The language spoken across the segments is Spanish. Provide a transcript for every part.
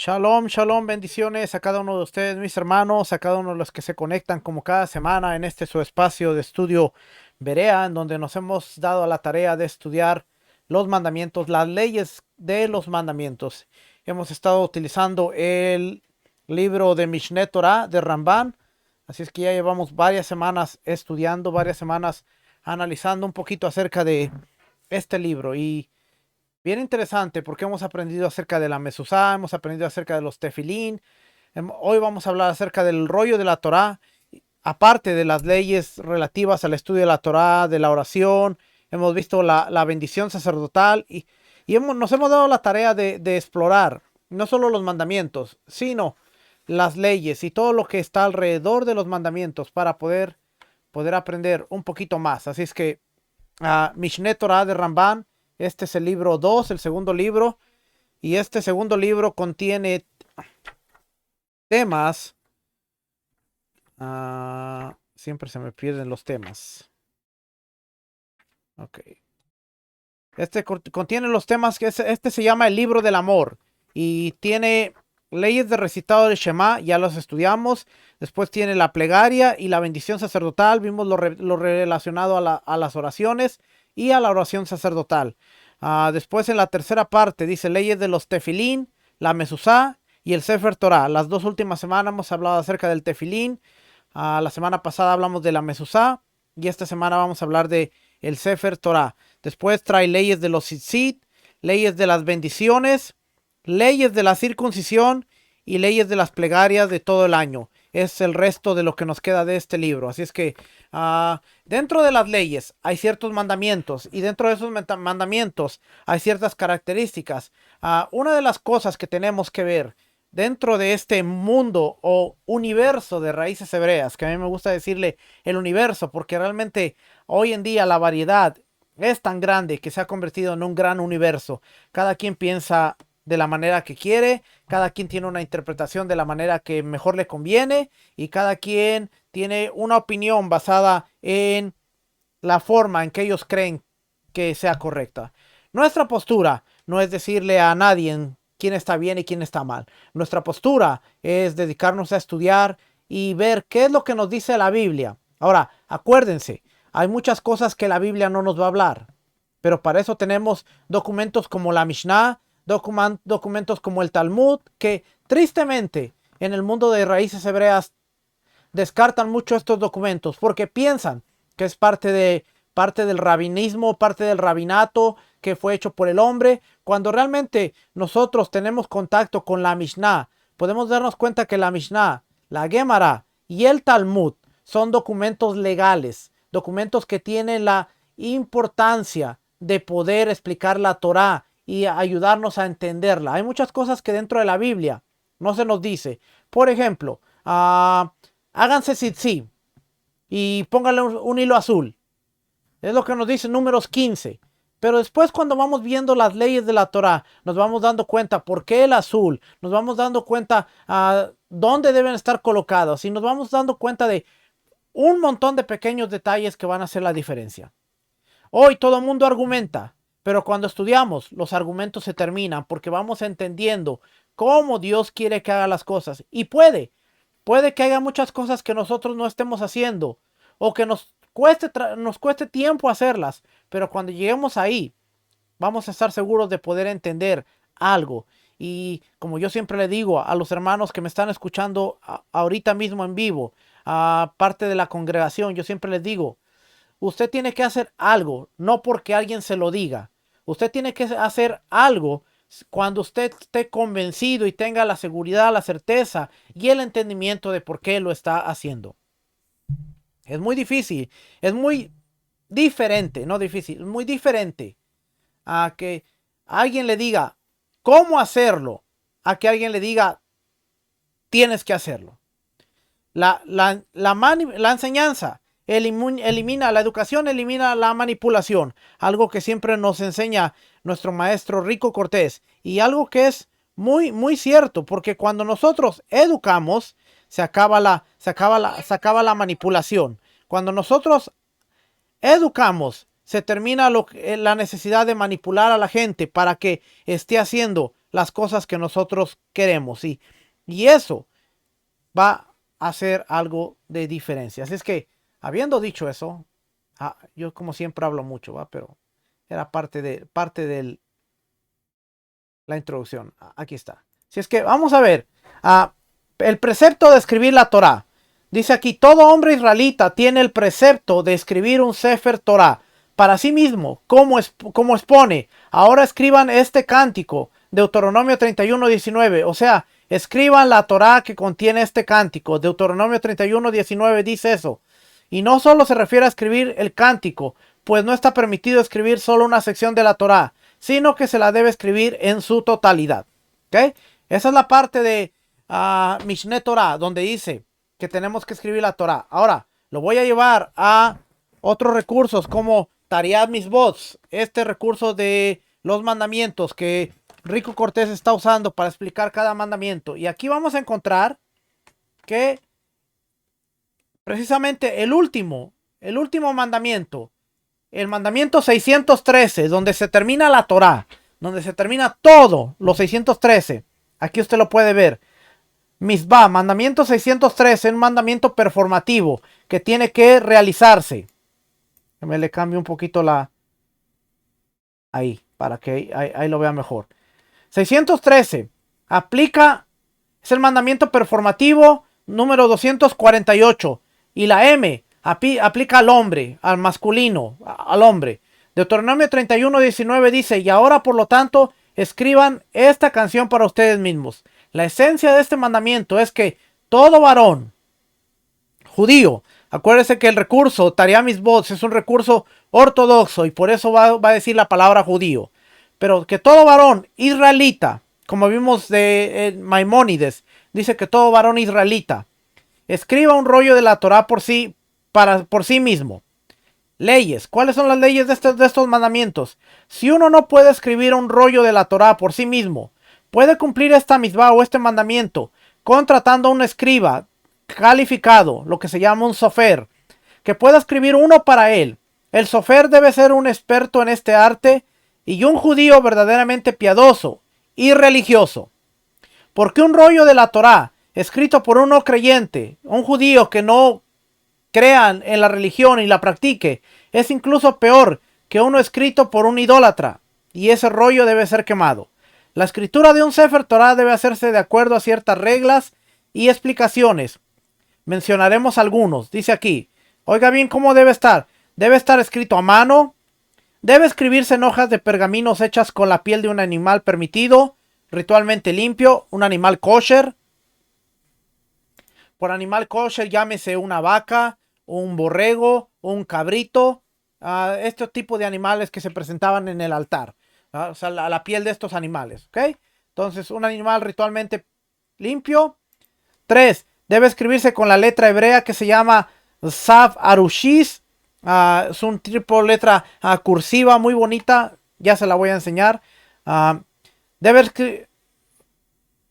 Shalom, shalom, bendiciones a cada uno de ustedes, mis hermanos, a cada uno de los que se conectan como cada semana en este su espacio de estudio Berea, en donde nos hemos dado a la tarea de estudiar los mandamientos, las leyes de los mandamientos. Hemos estado utilizando el libro de Mishneh Torah de Ramban, así es que ya llevamos varias semanas estudiando, varias semanas analizando un poquito acerca de este libro y bien interesante porque hemos aprendido acerca de la mezuzá, hemos aprendido acerca de los tefilín. Hoy vamos a hablar acerca del rollo de la Torá, aparte de las leyes relativas al estudio de la Torá, de la oración. Hemos visto la bendición sacerdotal y nos hemos dado la tarea de explorar no solo los mandamientos, sino las leyes y todo lo que está alrededor de los mandamientos para poder aprender un poquito más. Así es que Mishneh Torah de Ramban. Este es el libro 2, el segundo libro. Y este segundo libro contiene temas. Siempre se me pierden los temas. Ok. Este contiene los temas que este se llama el libro del amor. Y tiene leyes de recitado del Shema, ya los estudiamos. Después tiene la plegaria y la bendición sacerdotal. Vimos lo relacionado a las oraciones y a la oración sacerdotal. Después en la tercera parte dice leyes de los tefilín, la mezuzá y el Sefer Torah. Las dos últimas semanas hemos hablado acerca del tefilín. La semana pasada hablamos de la mezuzá y esta semana vamos a hablar de el Sefer Torah. Después trae leyes de los tzitzit, leyes de las bendiciones, leyes de la circuncisión y leyes de las plegarias de todo el año. Es el resto de lo que nos queda de este libro. Así es que dentro de las leyes hay ciertos mandamientos y dentro de esos mandamientos hay ciertas características. Una de las cosas que tenemos que ver dentro de este mundo o universo de raíces hebreas, que a mí me gusta decirle el universo, porque realmente hoy en día la variedad es tan grande que se ha convertido en un gran universo. Cada quien piensa de la manera que quiere, cada quien tiene una interpretación de la manera que mejor le conviene y cada quien tiene una opinión basada en la forma en que ellos creen que sea correcta. Nuestra postura no es decirle a nadie quién está bien y quién está mal. Nuestra postura es dedicarnos a estudiar y ver qué es lo que nos dice la Biblia. Ahora, acuérdense, hay muchas cosas que la Biblia no nos va a hablar, pero para eso tenemos documentos como la Mishnah, documentos como el Talmud, que tristemente en el mundo de raíces hebreas descartan mucho estos documentos porque piensan que es parte del rabinismo, parte del rabinato que fue hecho por el hombre, cuando realmente nosotros tenemos contacto con la Mishnah. Podemos darnos cuenta que la Mishnah, la Gemara y el Talmud son documentos legales, documentos que tienen la importancia de poder explicar la Torá y ayudarnos a entenderla. Hay muchas cosas que dentro de la Biblia no se nos dice. Por ejemplo, háganse tzitzit y pónganle un hilo azul. Es lo que nos dice Números 15. Pero después cuando vamos viendo las leyes de la Torá, nos vamos dando cuenta por qué el azul, nos vamos dando cuenta dónde deben estar colocados y nos vamos dando cuenta de un montón de pequeños detalles que van a hacer la diferencia. Hoy todo el mundo argumenta, pero cuando estudiamos los argumentos se terminan porque vamos entendiendo cómo Dios quiere que haga las cosas. Y puede que haya muchas cosas que nosotros no estemos haciendo o que nos cueste tiempo hacerlas, pero cuando lleguemos ahí vamos a estar seguros de poder entender algo. Y como yo siempre le digo a los hermanos que me están escuchando ahorita mismo en vivo, a parte de la congregación, yo siempre les digo, usted tiene que hacer algo, no porque alguien se lo diga. Usted tiene que hacer algo cuando usted esté convencido y tenga la seguridad, la certeza y el entendimiento de por qué lo está haciendo. Es muy difícil, es muy diferente, no difícil, es muy diferente a que alguien le diga cómo hacerlo, a que alguien le diga tienes que hacerlo. La enseñanza elimina, la educación elimina la manipulación, algo que siempre nos enseña nuestro maestro Rico Cortés y algo que es muy, muy cierto, porque cuando nosotros educamos, se acaba la manipulación. Cuando nosotros educamos, se termina la necesidad de manipular a la gente para que esté haciendo las cosas que nosotros queremos. Y eso va a hacer algo de diferencia. Así es que, habiendo dicho eso, yo como siempre hablo mucho, ¿va? Pero era parte de la introducción. Aquí está. Si es que vamos a ver el precepto de escribir la Torá. Dice aquí, todo hombre israelita tiene el precepto de escribir un Sefer Torá para sí mismo, como expone. Ahora escriban este cántico, Deuteronomio 31:19. O sea, escriban la Torá que contiene este cántico. Deuteronomio 31:19 dice eso. Y no solo se refiere a escribir el cántico, pues no está permitido escribir solo una sección de la Torá, sino que se la debe escribir en su totalidad. ¿Ok? Esa es la parte de Mishneh Torah, donde dice que tenemos que escribir la Torah. Ahora, lo voy a llevar a otros recursos como Tariat Mitzvot, este recurso de los mandamientos que Rico Cortés está usando para explicar cada mandamiento. Y aquí vamos a encontrar que precisamente el último mandamiento, el mandamiento 613, donde se termina la Torah, donde se termina todo, los 613. Aquí usted lo puede ver. Misbah, mandamiento 613, un mandamiento performativo que tiene que realizarse. Me le cambio un poquito ahí, para que ahí lo vea mejor. 613, aplica, es el mandamiento performativo número 248. Y la M, aplica al hombre, al masculino, al hombre. Deuteronomio 31:19 dice, y ahora por lo tanto, escriban esta canción para ustedes mismos. La esencia de este mandamiento es que todo varón judío, acuérdese que el recurso Tariat Mitzvot es un recurso ortodoxo y por eso va a decir la palabra judío. Pero que todo varón israelita, como vimos de Maimónides, dice que todo varón israelita escriba un rollo de la Torah por sí mismo. Leyes. ¿Cuáles son las leyes de estos mandamientos? Si uno no puede escribir un rollo de la Torah por sí mismo, puede cumplir esta misbah o este mandamiento contratando a un escriba calificado, lo que se llama un sofer, que pueda escribir uno para él. El sofer debe ser un experto en este arte y un judío verdaderamente piadoso y religioso. Porque un rollo de la Torah escrito por un no creyente, un judío que no crean en la religión y la practique, es incluso peor que uno escrito por un idólatra, y ese rollo debe ser quemado. La escritura de un Sefer Torah debe hacerse de acuerdo a ciertas reglas y explicaciones. Mencionaremos algunos. Dice aquí, oiga bien cómo debe estar. Debe estar escrito a mano, debe escribirse en hojas de pergaminos hechas con la piel de un animal permitido, ritualmente limpio, un animal kosher. Por animal kosher llámese una vaca, un borrego, un cabrito, este tipo de animales que se presentaban en el altar. O sea, la piel de estos animales, ¿ok? Entonces, un animal ritualmente limpio. 3. Debe escribirse con la letra hebrea que se llama Sav Arushis. Es un tipo de letra cursiva muy bonita. Ya se la voy a enseñar. Debe escribir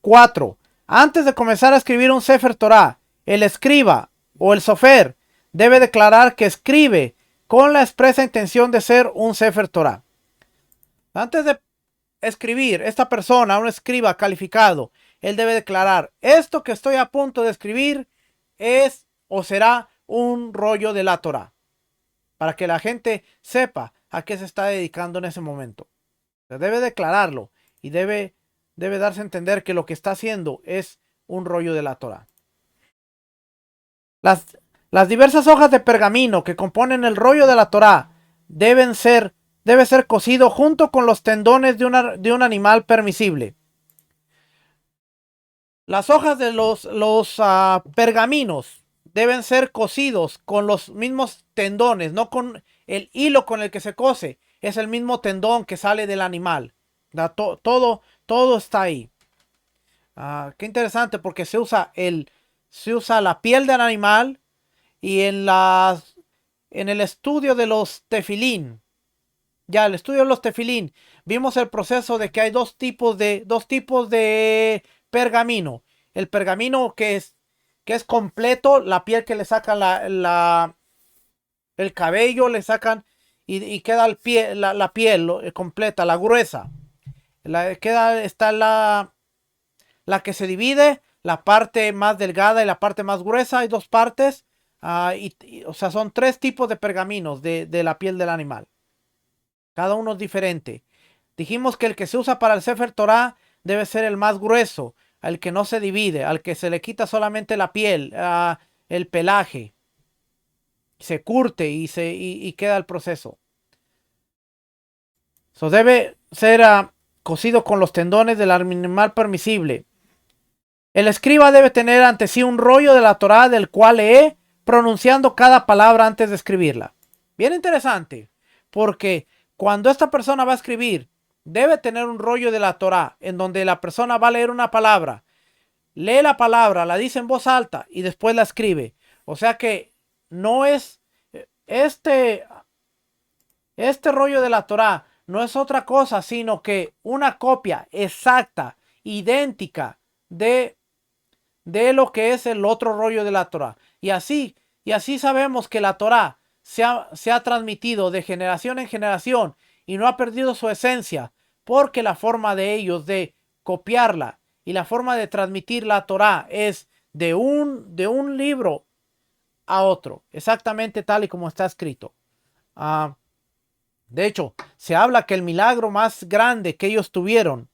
4. Antes de comenzar a escribir un Sefer Torah, el escriba o el sofer debe declarar que escribe con la expresa intención de ser un Sefer Torah. Antes de escribir, esta persona, un escriba calificado, él debe declarar, esto que estoy a punto de escribir es o será un rollo de la Torah, para que la gente sepa a qué se está dedicando en ese momento. Debe declararlo y debe darse a entender que lo que está haciendo es un rollo de la Torah. Las diversas hojas de pergamino que componen el rollo de la Torah debe ser cocido junto con los tendones de un animal permisible. Las hojas de los pergaminos deben ser cocidos con los mismos tendones, no con el hilo con el que se cose. Es el mismo tendón que sale del animal. Todo está ahí. Qué interesante porque se usa la piel del animal y en el estudio de los tefilín. Ya, el estudio de los tefilín, vimos el proceso de que hay dos tipos de pergamino. El pergamino que es completo, la piel que le sacan el cabello, le sacan y queda la piel completa, la gruesa. Está la que se divide, la parte más delgada y la parte más gruesa. Hay dos partes. O sea, son tres tipos de pergaminos de la piel del animal. Cada uno es diferente. Dijimos que el que se usa para el Sefer Torah debe ser el más grueso, al que no se divide, al que se le quita solamente la piel, el pelaje, se curte y queda el proceso. Debe ser cocido con los tendones del animal permisible. El escriba debe tener ante sí un rollo de la Torah del cual lee, pronunciando cada palabra antes de escribirla. Bien interesante, porque cuando esta persona va a escribir, debe tener un rollo de la Torah en donde la persona va a leer una palabra, lee la palabra, la dice en voz alta y después la escribe. O sea que no es este rollo de la Torah no es otra cosa sino que una copia exacta, idéntica de lo que es el otro rollo de la Torah. Y así sabemos que la Torah se ha transmitido de generación en generación y no ha perdido su esencia, porque la forma de ellos de copiarla y la forma de transmitir la Torah es de un libro a otro, exactamente tal y como está escrito. De hecho, se habla que el milagro más grande que ellos tuvieron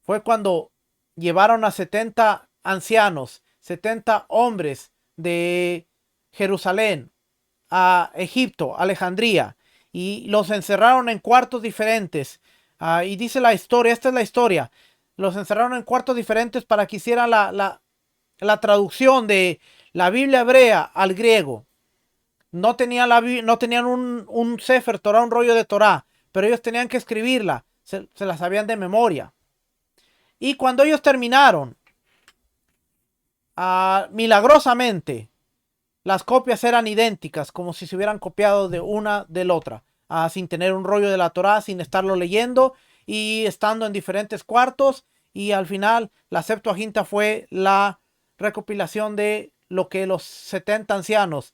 fue cuando llevaron a 70 ancianos, 70 hombres de Jerusalén a Egipto, Alejandría, y los encerraron en cuartos diferentes. Y dice la historia, esta es la historia, los encerraron en cuartos diferentes para que hicieran la traducción de la Biblia hebrea al griego. No tenían un Sefer Torah, un rollo de Torah, pero ellos tenían que escribirla, se la sabían de memoria. Y cuando ellos terminaron, milagrosamente, las copias eran idénticas, como si se hubieran copiado de una de la otra, sin tener un rollo de la Torá, sin estarlo leyendo y estando en diferentes cuartos. Y al final, la Septuaginta fue la recopilación de lo que los 70 ancianos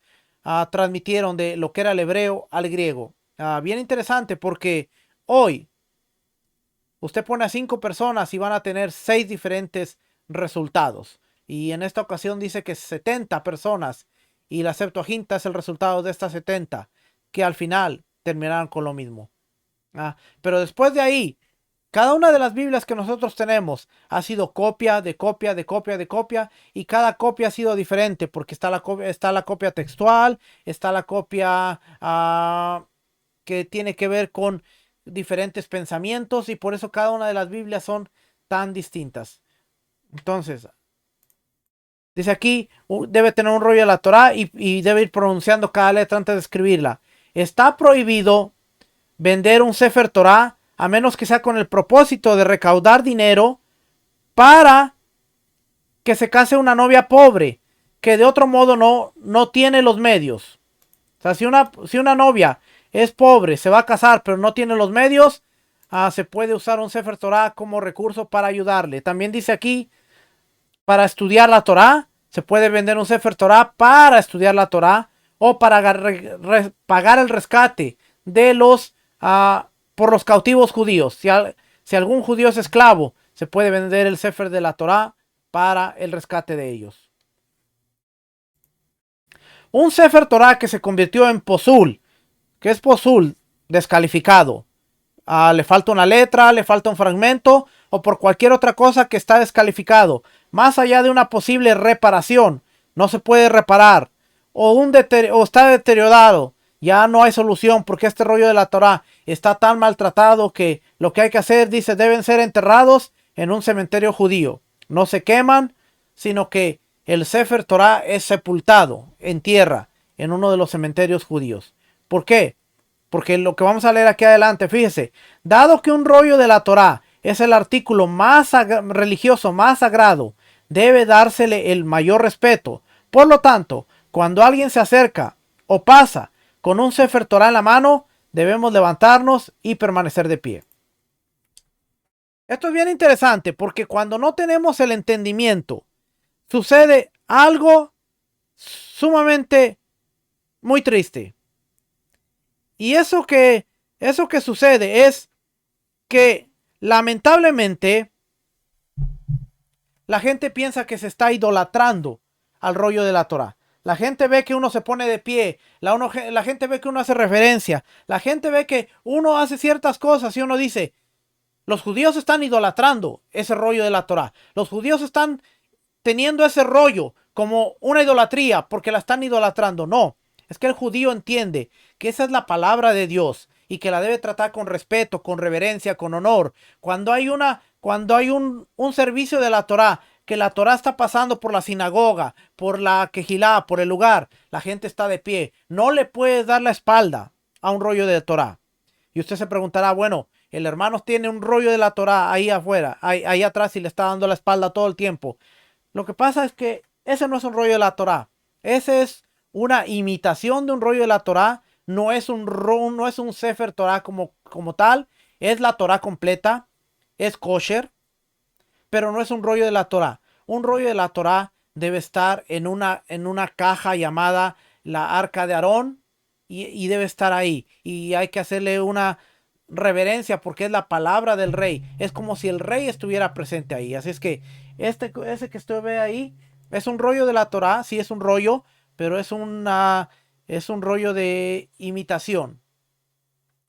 transmitieron de lo que era el hebreo al griego. Bien interesante, porque hoy usted pone a 5 personas y van a tener 6 diferentes resultados. Y en esta ocasión dice que 70 personas y la Septuaginta es el resultado de estas 70, que al final terminaron con lo mismo. Pero después de ahí, cada una de las Biblias que nosotros tenemos ha sido copia de copia de copia de copia, y cada copia ha sido diferente porque está la copia textual, está la copia que tiene que ver con diferentes pensamientos, y por eso cada una de las Biblias son tan distintas. Entonces, dice aquí, debe tener un rollo de la Torah y debe ir pronunciando cada letra antes de escribirla. Está prohibido vender un Sefer Torah a menos que sea con el propósito de recaudar dinero para que se case una novia pobre, que de otro modo no tiene los medios. O sea, si una novia es pobre, se va a casar, pero no tiene los medios, se puede usar un Sefer Torah como recurso para ayudarle. También dice aquí, para estudiar la Torah, se puede vender un Sefer Torah para estudiar la Torah, o para pagar el rescate de por los cautivos judíos. Si algún judío es esclavo, se puede vender el Sefer de la Torah para el rescate de ellos. Un Sefer Torah que se convirtió en Posul. ¿Qué es Posul? Descalificado. Le falta una letra, le falta un fragmento, o por cualquier otra cosa que está descalificado. Más allá de una posible reparación, no se puede reparar. O está deteriorado. Ya no hay solución porque este rollo de la Torah está tan maltratado que lo que hay que hacer, dice, deben ser enterrados en un cementerio judío. No se queman, sino que el Sefer Torah es sepultado en tierra en uno de los cementerios judíos. ¿Por qué? Porque lo que vamos a leer aquí adelante, fíjese, dado que un rollo de la Torah es el artículo más religioso, más sagrado, debe dársele el mayor respeto. Por lo tanto, cuando alguien se acerca o pasa con un Sefer Torah en la mano, debemos levantarnos y permanecer de pie. Esto es bien interesante porque cuando no tenemos el entendimiento, sucede algo sumamente muy triste. Y eso que sucede es que Lamentablemente, la gente piensa que se está idolatrando al rollo de la Torá. La gente ve que uno se pone de pie, la gente ve que uno hace referencia, la gente ve que uno hace ciertas cosas y uno dice, los judíos están idolatrando ese rollo de la Torá. Los judíos están teniendo ese rollo como una idolatría porque la están idolatrando. No, es que el judío entiende que esa es la palabra de Dios y que la debe tratar con respeto, con reverencia, con honor. Cuando hay un servicio de la Torá, que la Torá está pasando por la sinagoga, por la quejilá, por el lugar, la gente está de pie. No le puedes dar la espalda a un rollo de Torá. Y usted se preguntará, bueno, el hermano tiene un rollo de la Torá ahí afuera, ahí atrás y le está dando la espalda todo el tiempo. Lo que pasa es que ese no es un rollo de la Torá. Ese es una imitación de un rollo de la Torá. No es un Sefer Torá como tal. Es la Torá completa. Es kosher. Pero no es un rollo de la Torá. Un rollo de la Torá debe estar en una caja llamada la Arca de Aarón. Y debe estar ahí. Y hay que hacerle una reverencia porque es la palabra del rey. Es como si el rey estuviera presente ahí. Así es que ese que usted ve ahí es un rollo de la Torá. Sí es un rollo, pero es un rollo de imitación.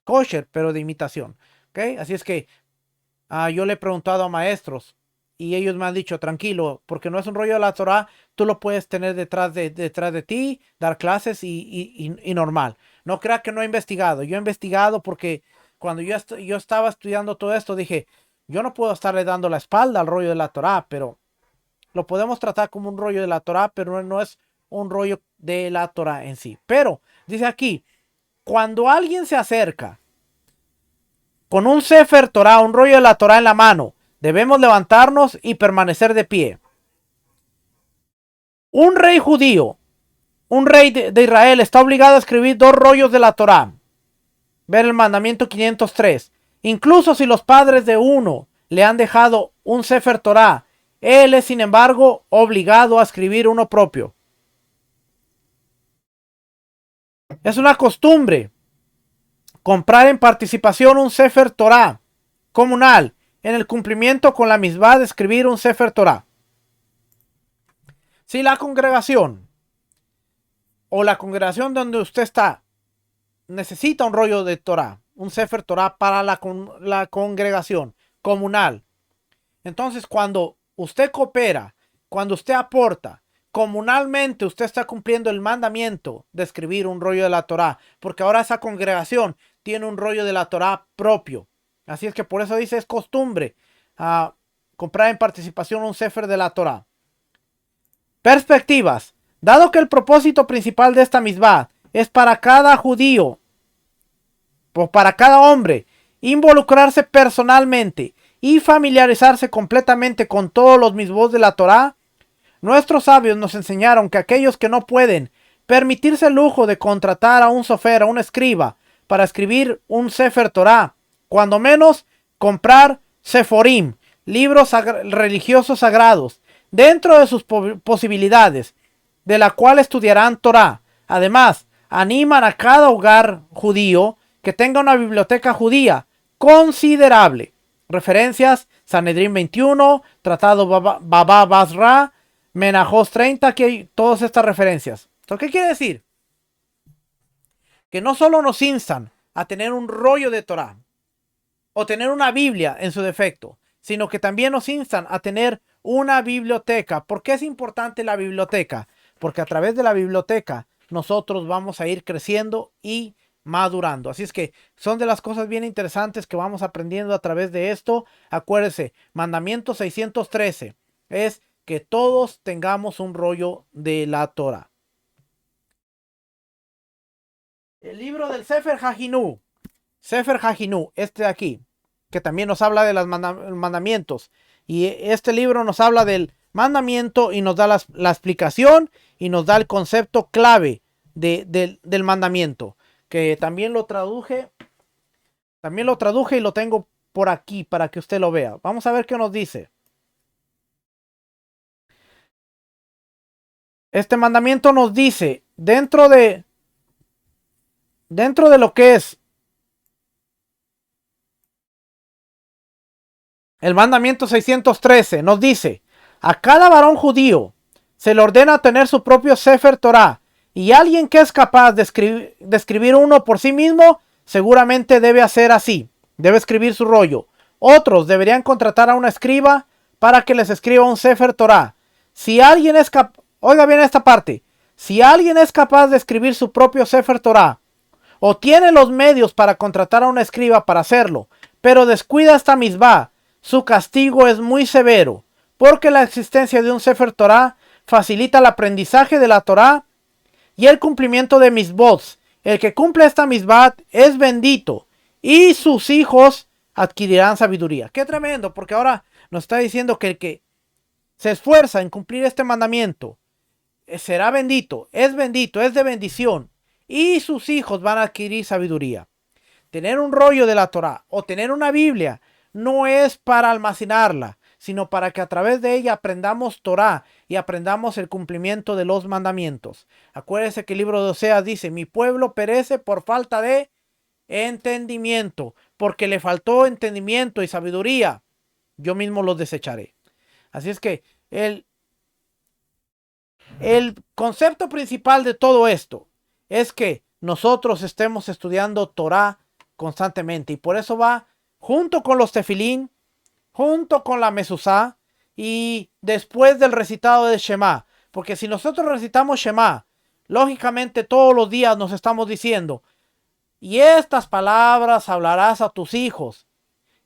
Kosher, pero de imitación. ¿Ok? Así es que yo le he preguntado a maestros y ellos me han dicho, tranquilo, porque no es un rollo de la Torá, tú lo puedes tener detrás de ti, dar clases y normal. No crea que no he investigado. Yo he investigado porque cuando yo estaba estudiando todo esto, dije, yo no puedo estarle dando la espalda al rollo de la Torá, pero lo podemos tratar como un rollo de la Torá, pero no es un rollo de la Torá en sí. Pero, dice aquí, cuando alguien se acerca con un Sefer Torah, un rollo de la Torah en la mano, debemos levantarnos y permanecer de pie. Un rey judío, un rey de Israel, está obligado a escribir 2 rollos de la Torah. Ver el mandamiento 503. Incluso si los padres de uno le han dejado un Sefer Torah, él es sin embargo obligado a escribir uno propio. Es una costumbre comprar en participación un Sefer Torah comunal en el cumplimiento con la misma de escribir un Sefer Torah. Si la congregación o la congregación donde usted está necesita un rollo de Torah, un Sefer Torah para la congregación comunal, entonces cuando usted coopera, cuando usted aporta, comunalmente usted está cumpliendo el mandamiento de escribir un rollo de la Torah, porque ahora esa congregación tiene un rollo de la Torah propio. Así es que por eso dice es costumbre comprar en participación un Sefer de la Torah. Perspectivas. Dado que el propósito principal de esta misbah es para cada judío o para cada hombre involucrarse personalmente y familiarizarse completamente con todos los misbos de la Torá, nuestros sabios nos enseñaron que aquellos que no pueden permitirse el lujo de contratar a un sofer, a un escriba, para escribir un Sefer Torah, cuando menos comprar Seforim, libros religiosos sagrados, dentro de sus posibilidades, de la cual estudiarán Torah. Además, animan a cada hogar judío que tenga una biblioteca judía considerable. Referencias: Sanedrín 21, Tratado Baba Basra, Menajos 30, aquí hay todas estas referencias. ¿Qué quiere decir? Que no solo nos instan a tener un rollo de Torah o tener una Biblia en su defecto, sino que también nos instan a tener una biblioteca. ¿Por qué es importante la biblioteca? Porque a través de la biblioteca nosotros vamos a ir creciendo y madurando. Así es que son de las cosas bien interesantes que vamos aprendiendo a través de esto. Acuérdese, mandamiento 613 es que todos tengamos un rollo de la Torah. El libro del Sefer HaHinu, este de aquí, que también nos habla de los mandamientos. Y este libro nos habla del mandamiento y nos da la explicación y nos da el concepto clave del mandamiento. Que también lo traduje y lo tengo por aquí para que usted lo vea. Vamos a ver qué nos dice. Este mandamiento nos dice, dentro de lo que es El mandamiento 613 nos dice: a cada varón judío se le ordena tener su propio Sefer Torah, y alguien que es capaz de escribir uno por sí mismo, seguramente debe hacer así, debe escribir su rollo. Otros deberían contratar a un escriba para que les escriba un Sefer Torah. Si alguien es capaz, oiga bien esta parte, si alguien es capaz de escribir su propio Sefer Torah, o tiene los medios para contratar a un escriba para hacerlo, pero descuida esta misbah, su castigo es muy severo, porque la existencia de un Sefer Torah facilita el aprendizaje de la Torah y el cumplimiento de misbot. El que cumple esta misbah es bendito, y sus hijos adquirirán sabiduría. Qué tremendo, porque ahora nos está diciendo que el que se esfuerza en cumplir este mandamiento será bendito, es de bendición, y sus hijos van a adquirir sabiduría. Tener un rollo de la Torah o tener una Biblia no es para almacenarla, sino para que a través de ella aprendamos Torah y aprendamos el cumplimiento de los mandamientos. Acuérdense que el libro de Oseas dice: mi pueblo perece por falta de entendimiento, porque le faltó entendimiento y sabiduría, yo mismo los desecharé. Así es que el concepto principal de todo esto es que nosotros estemos estudiando Torah constantemente, y por eso va junto con los tefilín, junto con la mezuzá y después del recitado de Shema. Porque si nosotros recitamos Shema, lógicamente todos los días nos estamos diciendo: y estas palabras hablarás a tus hijos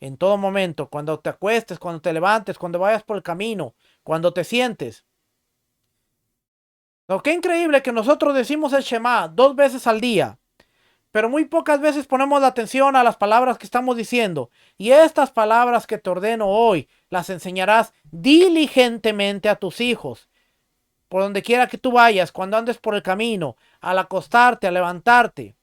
en todo momento, cuando te acuestes, cuando te levantes, cuando vayas por el camino, cuando te sientes. Lo que increíble que nosotros decimos el Shema 2 veces al día, pero muy pocas veces ponemos la atención a las palabras que estamos diciendo. Y estas palabras que te ordeno hoy, las enseñarás diligentemente a tus hijos, por donde quiera que tú vayas, cuando andes por el camino, al acostarte, al levantarte.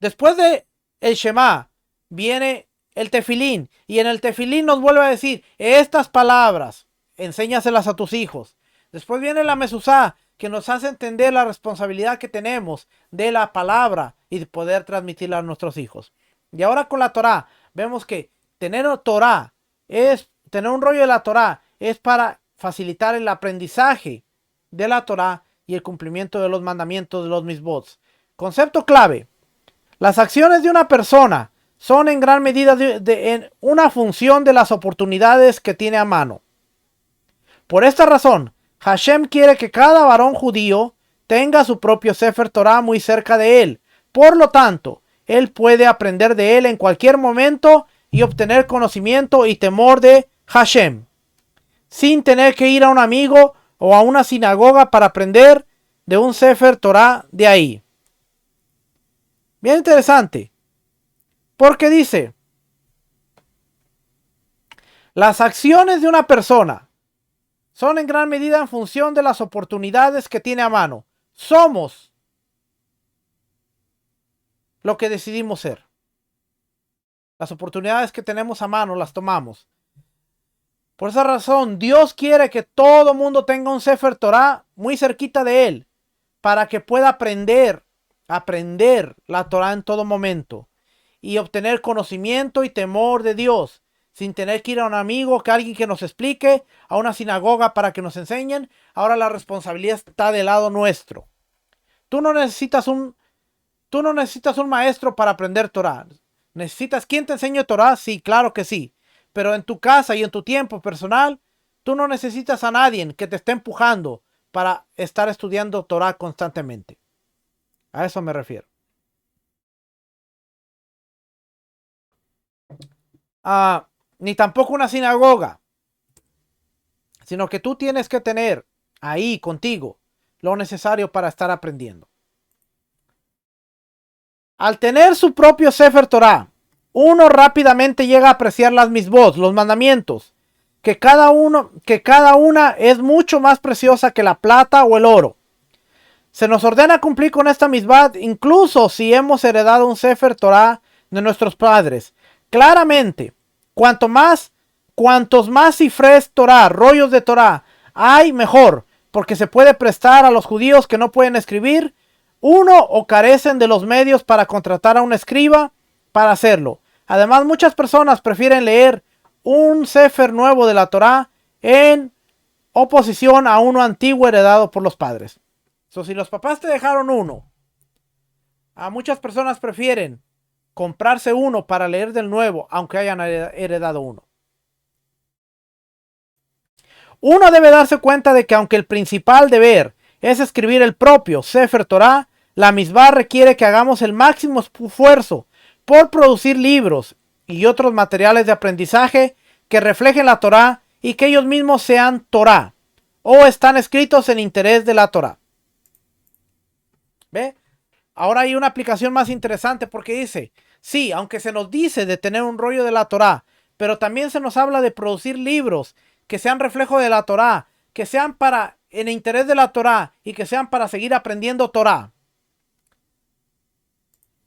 Después de el Shema viene el tefilín, y en el tefilín nos vuelve a decir: estas palabras, enséñaselas a tus hijos. Después viene la mezuzá, que nos hace entender la responsabilidad que tenemos de la palabra y de poder transmitirla a nuestros hijos. Y ahora con la Torah, vemos que tener Torah es, tener un rollo de la Torah es para facilitar el aprendizaje de la Torah y el cumplimiento de los mandamientos de los misbot. Concepto clave: las acciones de una persona son en gran medida en una función de las oportunidades que tiene a mano. Por esta razón, Hashem quiere que cada varón judío tenga su propio Sefer Torah muy cerca de él. Por lo tanto, él puede aprender de él en cualquier momento y obtener conocimiento y temor de Hashem, sin tener que ir a un amigo o a una sinagoga para aprender de un Sefer Torah de ahí. Bien interesante, porque dice: las acciones de una persona son en gran medida en función de las oportunidades que tiene a mano. Somos lo que decidimos ser. Las oportunidades que tenemos a mano las tomamos. Por esa razón, Dios quiere que todo mundo tenga un Sefer Torah muy cerquita de él, para que pueda aprender la Torah en todo momento y obtener conocimiento y temor de Dios, sin tener que ir a un amigo, alguien que nos explique, a una sinagoga para que nos enseñen. Ahora la responsabilidad está del lado nuestro. Tú no necesitas un maestro para aprender Torah. ¿Necesitas quien te enseñe Torah? Sí, claro que sí. Pero en tu casa y en tu tiempo personal, tú no necesitas a nadie que te esté empujando para estar estudiando Torah constantemente. A eso me refiero. Ni tampoco una sinagoga, sino que tú tienes que tener ahí contigo lo necesario para estar aprendiendo. Al tener su propio Sefer Torah, uno rápidamente llega a apreciar las misbot, los mandamientos, que cada una es mucho más preciosa que la plata o el oro. Se nos ordena cumplir con esta misbah incluso si hemos heredado un Sefer Torah de nuestros padres. Claramente, cuantos más cifres Torah, rollos de Torah hay, mejor, porque se puede prestar a los judíos que no pueden escribir, o carecen de los medios para contratar a un escriba para hacerlo. Además, muchas personas prefieren leer un Sefer nuevo de la Torá en oposición a uno antiguo heredado por los padres. Si los papás te dejaron uno, a muchas personas prefieren comprarse uno para leer del nuevo, aunque hayan heredado uno. Uno debe darse cuenta de que aunque el principal deber es escribir el propio Sefer Torah, la misma requiere que hagamos el máximo esfuerzo por producir libros y otros materiales de aprendizaje que reflejen la Torah y que ellos mismos sean Torah o están escritos en interés de la Torah. ¿Ve? Ahora hay una aplicación más interesante porque dice, sí, aunque se nos dice de tener un rollo de la Torah, pero también se nos habla de producir libros que sean reflejo de la Torah, que sean para en interés de la Torah y que sean para seguir aprendiendo Torah.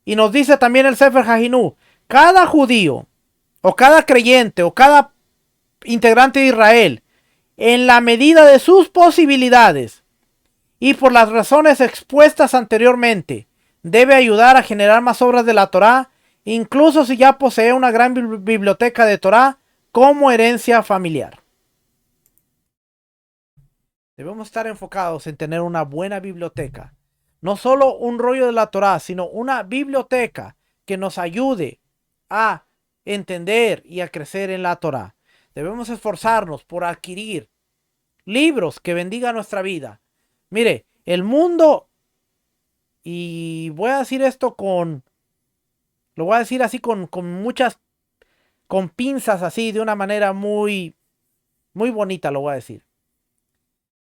Y nos dice también el Sefer Hajinú, cada judío o cada creyente o cada integrante de Israel, en la medida de sus posibilidades y por las razones expuestas anteriormente, debe ayudar a generar más obras de la Torá, incluso si ya posee una gran biblioteca de Torá como herencia familiar. Debemos estar enfocados en tener una buena biblioteca. No solo un rollo de la Torá, sino una biblioteca que nos ayude a entender y a crecer en la Torá. Debemos esforzarnos por adquirir libros que bendigan nuestra vida. Mire, el mundo, y voy a decir esto lo voy a decir así con pinzas así, de una manera muy, muy bonita lo voy a decir.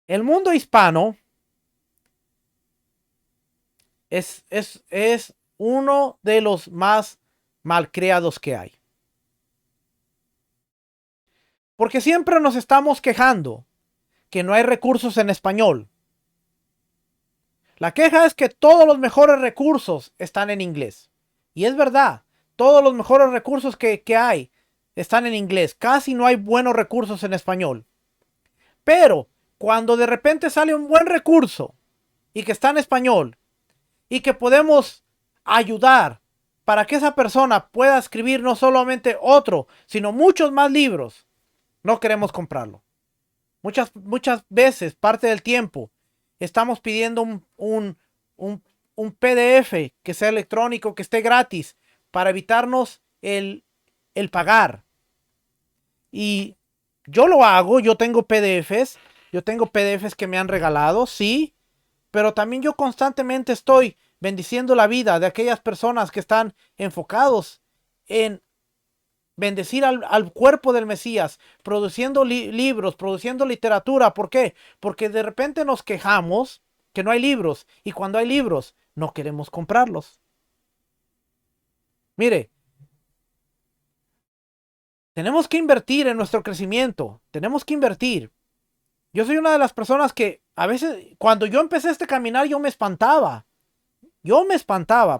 El mundo hispano es uno de los más malcriados que hay. Porque siempre nos estamos quejando que no hay recursos en español. La queja es que todos los mejores recursos están en inglés. Y es verdad, todos los mejores recursos que hay están en inglés. Casi no hay buenos recursos en español. Pero cuando de repente sale un buen recurso y que está en español y que podemos ayudar para que esa persona pueda escribir no solamente otro, sino muchos más libros, no queremos comprarlo. Muchas veces, parte del tiempo, estamos pidiendo un PDF que sea electrónico, que esté gratis, para evitarnos el pagar. Y yo lo hago, yo tengo PDFs que me han regalado, sí, pero también yo constantemente estoy bendiciendo la vida de aquellas personas que están enfocados en bendecir al cuerpo del Mesías, produciendo libros, produciendo literatura. ¿Por qué? Porque de repente nos quejamos que no hay libros, y cuando hay libros no queremos comprarlos. Mire, tenemos que invertir en nuestro crecimiento, tenemos que invertir. Yo soy una de las personas que a veces, cuando yo empecé este caminar, yo me espantaba,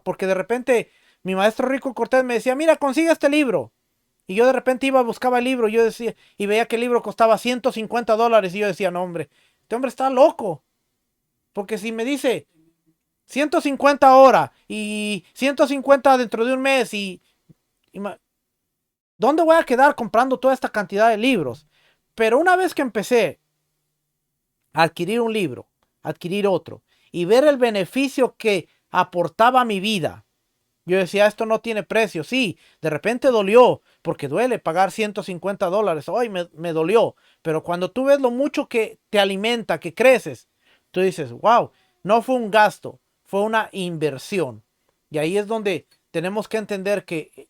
porque de repente mi maestro Rico Cortés me decía, mira, consigue este libro. Y yo de repente buscaba el libro, yo decía, y veía que el libro costaba $150, y yo decía, no, hombre, este hombre está loco. Porque si me dice 150 ahora y 150 dentro de un mes, ¿dónde voy a quedar comprando toda esta cantidad de libros? Pero una vez que empecé a adquirir un libro, adquirir otro, y ver el beneficio que aportaba a mi vida, yo decía, esto no tiene precio. Sí, de repente dolió, porque duele pagar $150. Hoy me dolió. Pero cuando tú ves lo mucho que te alimenta, que creces, tú dices, wow, no fue un gasto, fue una inversión. Y ahí es donde tenemos que entender que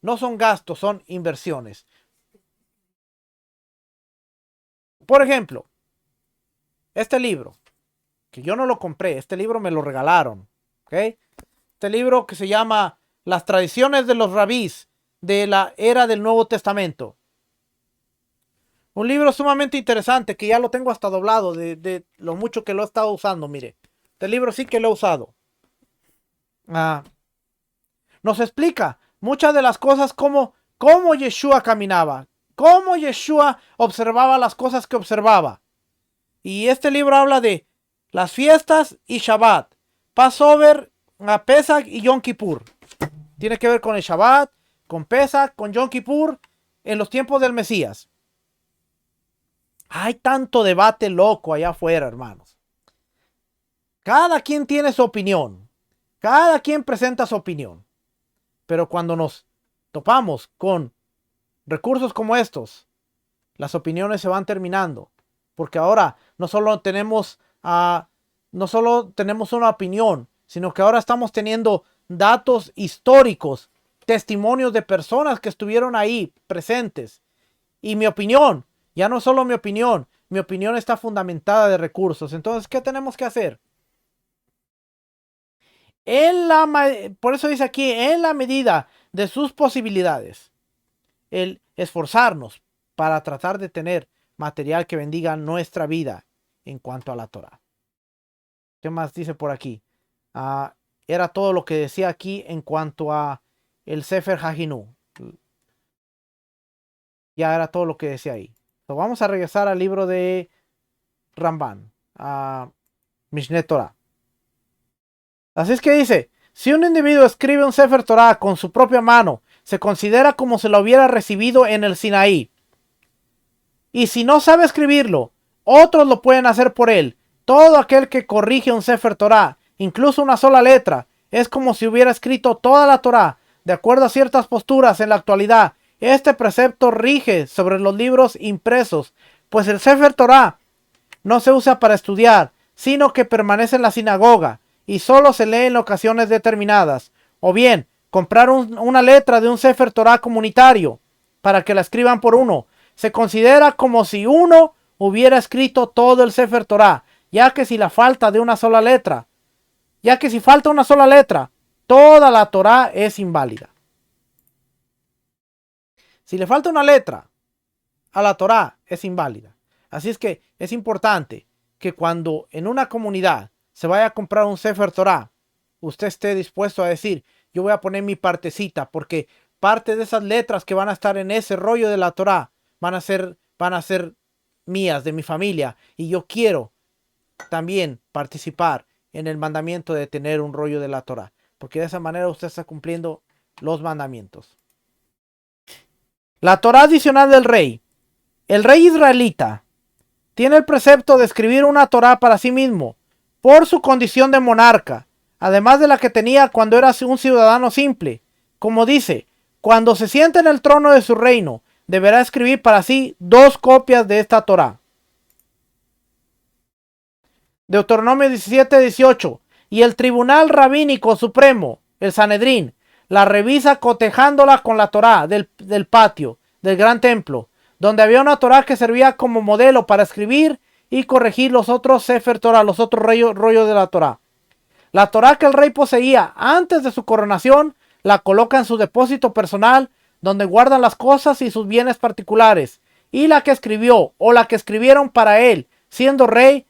no son gastos, son inversiones. Por ejemplo, este libro, que yo no lo compré, este libro me lo regalaron, ¿ok? Este libro que se llama Las tradiciones de los rabís de la era del Nuevo Testamento. Un libro sumamente interesante que ya lo tengo hasta doblado de lo mucho que lo he estado usando. Mire, este libro sí que lo he usado. Nos explica muchas de las cosas, cómo Yeshua caminaba, cómo Yeshua observaba las cosas que observaba. Y este libro habla de las fiestas y Shabbat, Passover, Pesach y Yom Kippur. Tiene que ver con el Shabbat, con Pesach, con Yom Kippur, en los tiempos del Mesías. Hay tanto debate loco allá afuera, hermanos. Cada quien tiene su opinión. Cada quien presenta su opinión. Pero cuando nos topamos con recursos como estos, las opiniones se van terminando. Porque ahora no solo tenemos una opinión, sino que ahora estamos teniendo datos históricos, testimonios de personas que estuvieron ahí presentes. Y mi opinión, ya no solo mi opinión está fundamentada de recursos. Entonces, ¿qué tenemos que hacer? Por eso dice aquí, en la medida de sus posibilidades, el esforzarnos para tratar de tener material que bendiga nuestra vida en cuanto a la Torah. ¿Qué más dice por aquí? Era todo lo que decía aquí en cuanto a el Sefer Haginu. Ya era todo lo que decía ahí. So, vamos a regresar al libro de Ramban, a Mishneh Torah. Así es que dice, si un individuo escribe un Sefer Torah con su propia mano, se considera como si lo hubiera recibido en el Sinaí. Y si no sabe escribirlo, otros lo pueden hacer por él. Todo aquel que corrige un Sefer Torah, incluso una sola letra, es como si hubiera escrito toda la Torah. De acuerdo a ciertas posturas en la actualidad, este precepto rige sobre los libros impresos, pues el Sefer Torah no se usa para estudiar, sino que permanece en la sinagoga y solo se lee en ocasiones determinadas. O bien, comprar una letra de un Sefer Torah comunitario para que la escriban por uno. Se considera como si uno hubiera escrito todo el Sefer Torah, ya que si falta una sola letra, toda la Torah es inválida. Si le falta una letra a la Torah, es inválida. Así es que es importante que cuando en una comunidad se vaya a comprar un Sefer Torah, usted esté dispuesto a decir, yo voy a poner mi partecita, porque parte de esas letras que van a estar en ese rollo de la Torah van a ser mías, de mi familia, y yo quiero también participar en el mandamiento de tener un rollo de la Torah, porque de esa manera usted está cumpliendo los mandamientos. La Torah adicional del rey. El rey israelita tiene el precepto de escribir una Torah para sí mismo, por su condición de monarca, además de la que tenía cuando era un ciudadano simple. Como dice, cuando se siente en el trono de su reino, deberá escribir para sí 2 copias de esta Torah. Deuteronomio 17:18. Y el tribunal rabínico supremo, el Sanedrín, la revisa cotejándola con la Torah del patio del gran templo, donde había una Torah que servía como modelo para escribir y corregir los otros Sefer Torah, los otros rollos de la Torah. La Torah que el rey poseía antes de su coronación la coloca en su depósito personal, donde guardan las cosas y sus bienes particulares. Y la que escribió o la que escribieron para él, siendo rey.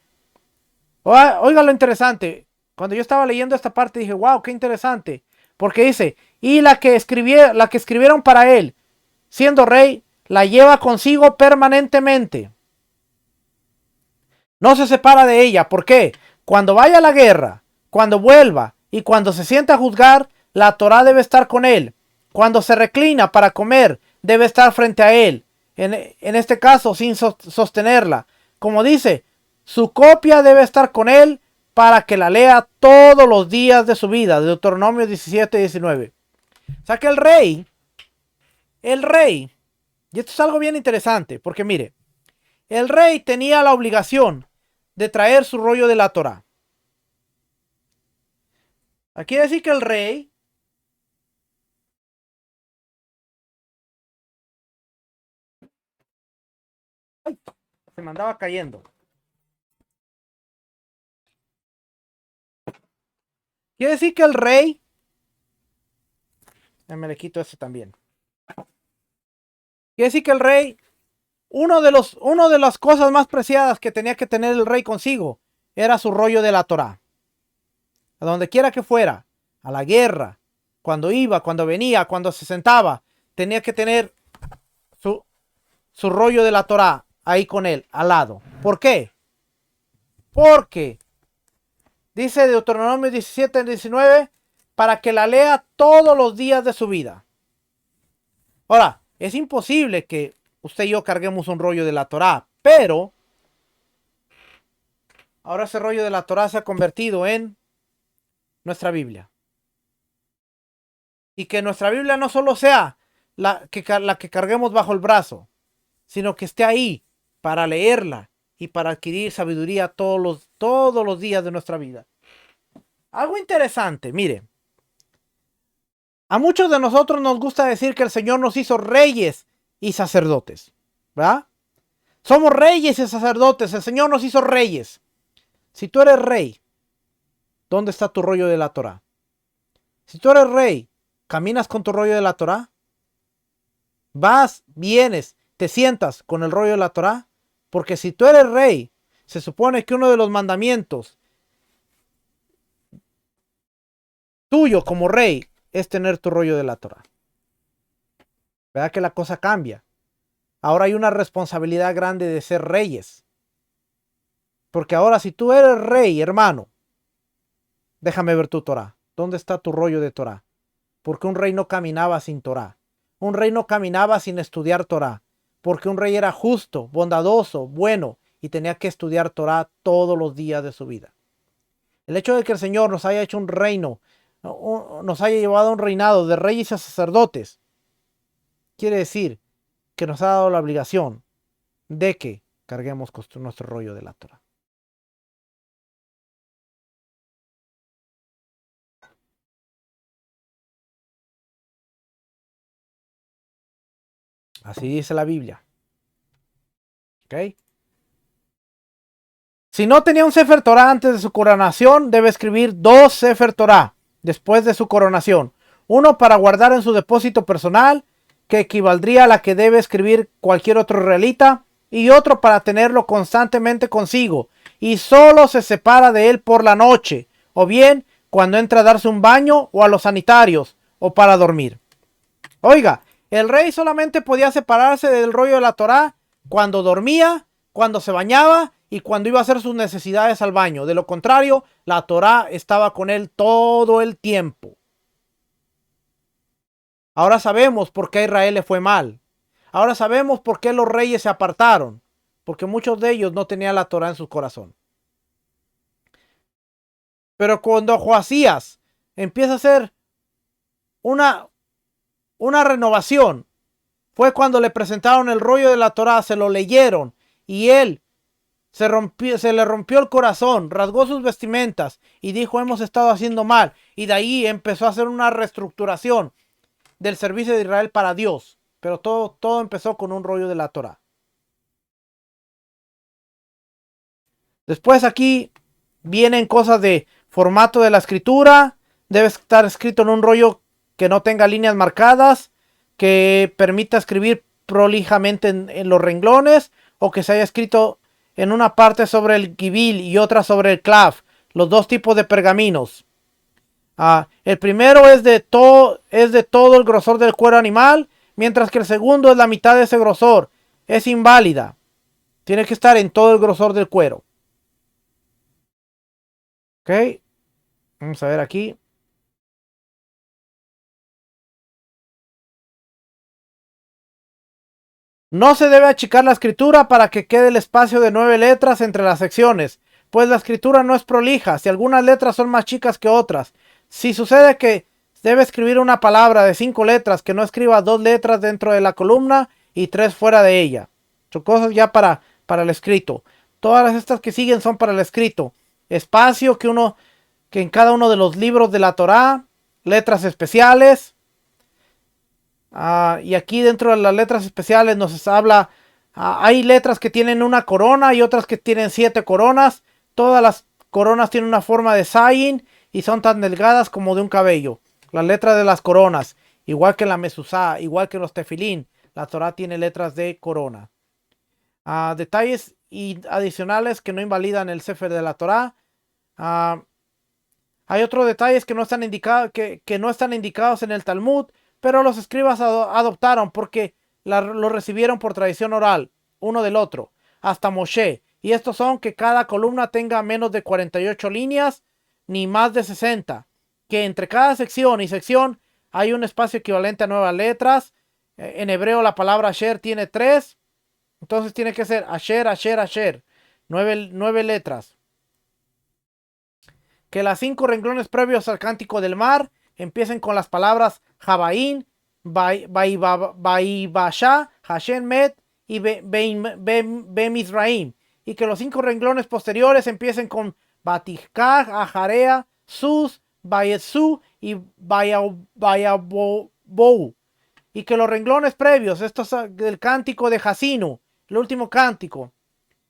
Oiga lo interesante. Cuando yo estaba leyendo esta parte dije, wow, qué interesante. Porque dice, y la que escribieron para él, siendo rey, la lleva consigo permanentemente. No se separa de ella. ¿Por qué? Cuando vaya a la guerra, cuando vuelva y cuando se sienta a juzgar, la Torah debe estar con él. Cuando se reclina para comer, debe estar frente a él. En este caso, sin sostenerla. Como dice, su copia debe estar con él para que la lea todos los días de su vida. Deuteronomio 17:19. O sea que el rey, y esto es algo bien interesante, porque mire, el rey tenía la obligación de traer su rollo de la Torah. Aquí decir que el rey se me andaba cayendo. Quiere decir que el rey, me le quito ese también. Quiere decir que el rey, una de las cosas más preciadas que tenía que tener el rey consigo era su rollo de la Torah. A donde quiera que fuera, a la guerra, cuando iba, cuando venía, cuando se sentaba, tenía que tener su rollo de la Torah ahí con él, al lado. ¿Por qué? Porque dice Deuteronomio 17:19, para que la lea todos los días de su vida. Ahora, es imposible que usted y yo carguemos un rollo de la Torá, pero ahora ese rollo de la Torá se ha convertido en nuestra Biblia. Y que nuestra Biblia no solo sea la que carguemos bajo el brazo, sino que esté ahí para leerla y para adquirir sabiduría todos los días de nuestra vida. Algo interesante, mire, a muchos de nosotros nos gusta decir que el Señor nos hizo reyes y sacerdotes, ¿verdad? Somos reyes y sacerdotes, el Señor nos hizo reyes. Si tú eres rey, ¿dónde está tu rollo de la Torá? Si tú eres rey, ¿caminas con tu rollo de la Torá? ¿Vas, vienes, te sientas con el rollo de la Torá? Porque si tú eres rey, se supone que uno de los mandamientos tuyo como rey es tener tu rollo de la Torá. ¿Verdad que la cosa cambia? Ahora hay una responsabilidad grande de ser reyes. Porque ahora si tú eres rey, hermano, déjame ver tu Torá. ¿Dónde está tu rollo de Torá? Porque un rey no caminaba sin Torá. Un rey no caminaba sin estudiar Torá. Porque un rey era justo, bondadoso, bueno y tenía que estudiar Torá todos los días de su vida. El hecho de que el Señor nos haya hecho un reino, nos haya llevado a un reinado de reyes y sacerdotes, quiere decir que nos ha dado la obligación de que carguemos con nuestro rollo de la Torá. Así dice la Biblia. ¿Ok? Si no tenía un Sefer Torah antes de su coronación, debe escribir 2 Sefer Torah después de su coronación. Uno para guardar en su depósito personal, que equivaldría a la que debe escribir cualquier otro israelita, y otro para tenerlo constantemente consigo, y solo se separa de él por la noche, o bien cuando entra a darse un baño o a los sanitarios, o para dormir. Oiga, el rey solamente podía separarse del rollo de la Torá cuando dormía, cuando se bañaba y cuando iba a hacer sus necesidades al baño. De lo contrario, la Torá estaba con él todo el tiempo. Ahora sabemos por qué Israel le fue mal. Ahora sabemos por qué los reyes se apartaron. Porque muchos de ellos no tenían la Torá en su corazón. Pero cuando Joasías empieza a hacer una renovación, fue cuando le presentaron el rollo de la Torá, se lo leyeron y él se le rompió el corazón, rasgó sus vestimentas y dijo: hemos estado haciendo mal. Y de ahí empezó a hacer una reestructuración del servicio de Israel para Dios. Pero todo empezó con un rollo de la Torá. Después aquí vienen cosas de formato de la escritura. Debe estar escrito en un rollo que no tenga líneas marcadas, que permita escribir prolijamente en los renglones, o que se haya escrito en una parte sobre el gibil y otra sobre el clav, los dos tipos de pergaminos. El primero es de todo el grosor del cuero animal, mientras que el segundo es la mitad de ese grosor. Es inválida. Tiene que estar en todo el grosor del cuero. Ok. Vamos a ver aquí. No se debe achicar la escritura para que quede el espacio de 9 letras entre las secciones, pues la escritura no es prolija, si algunas letras son más chicas que otras. Si sucede que debe escribir una palabra de 5 letras, que no escriba 2 letras dentro de la columna y 3 fuera de ella. Son cosas ya para el escrito. Todas estas que siguen son para el escrito. Espacio que en cada uno de los libros de la Torá, letras especiales. Y aquí dentro de las letras especiales nos habla, hay letras que tienen una corona y otras que tienen 7 coronas. Todas las coronas tienen una forma de zayin y son tan delgadas como de un cabello. Las letras de las coronas, igual que la mezuzá, igual que los tefilín, la Torá tiene letras de corona. Detalles adicionales que no invalidan el Sefer de la Torá. Hay otros detalles que no están indicados en el Talmud, pero los escribas adoptaron porque lo recibieron por tradición oral, uno del otro, hasta Moshe. Y estos son que cada columna tenga menos de 48 líneas, ni más de 60. Que entre cada sección y sección hay un espacio equivalente a 9 letras, En hebreo la palabra Asher tiene 3. Entonces tiene que ser Asher, Asher, Asher. 9 letras. Que las 5 renglones previos al cántico del mar empiecen con las palabras Jabaín, Baibasha, Hashem Met y Bemizraim. Y que los 5 renglones posteriores empiecen con Batijkaj, Ajarea, Sus, Bayetsu y Bayabou. Y que los renglones previos, estos del cántico de Jasinu, el último cántico,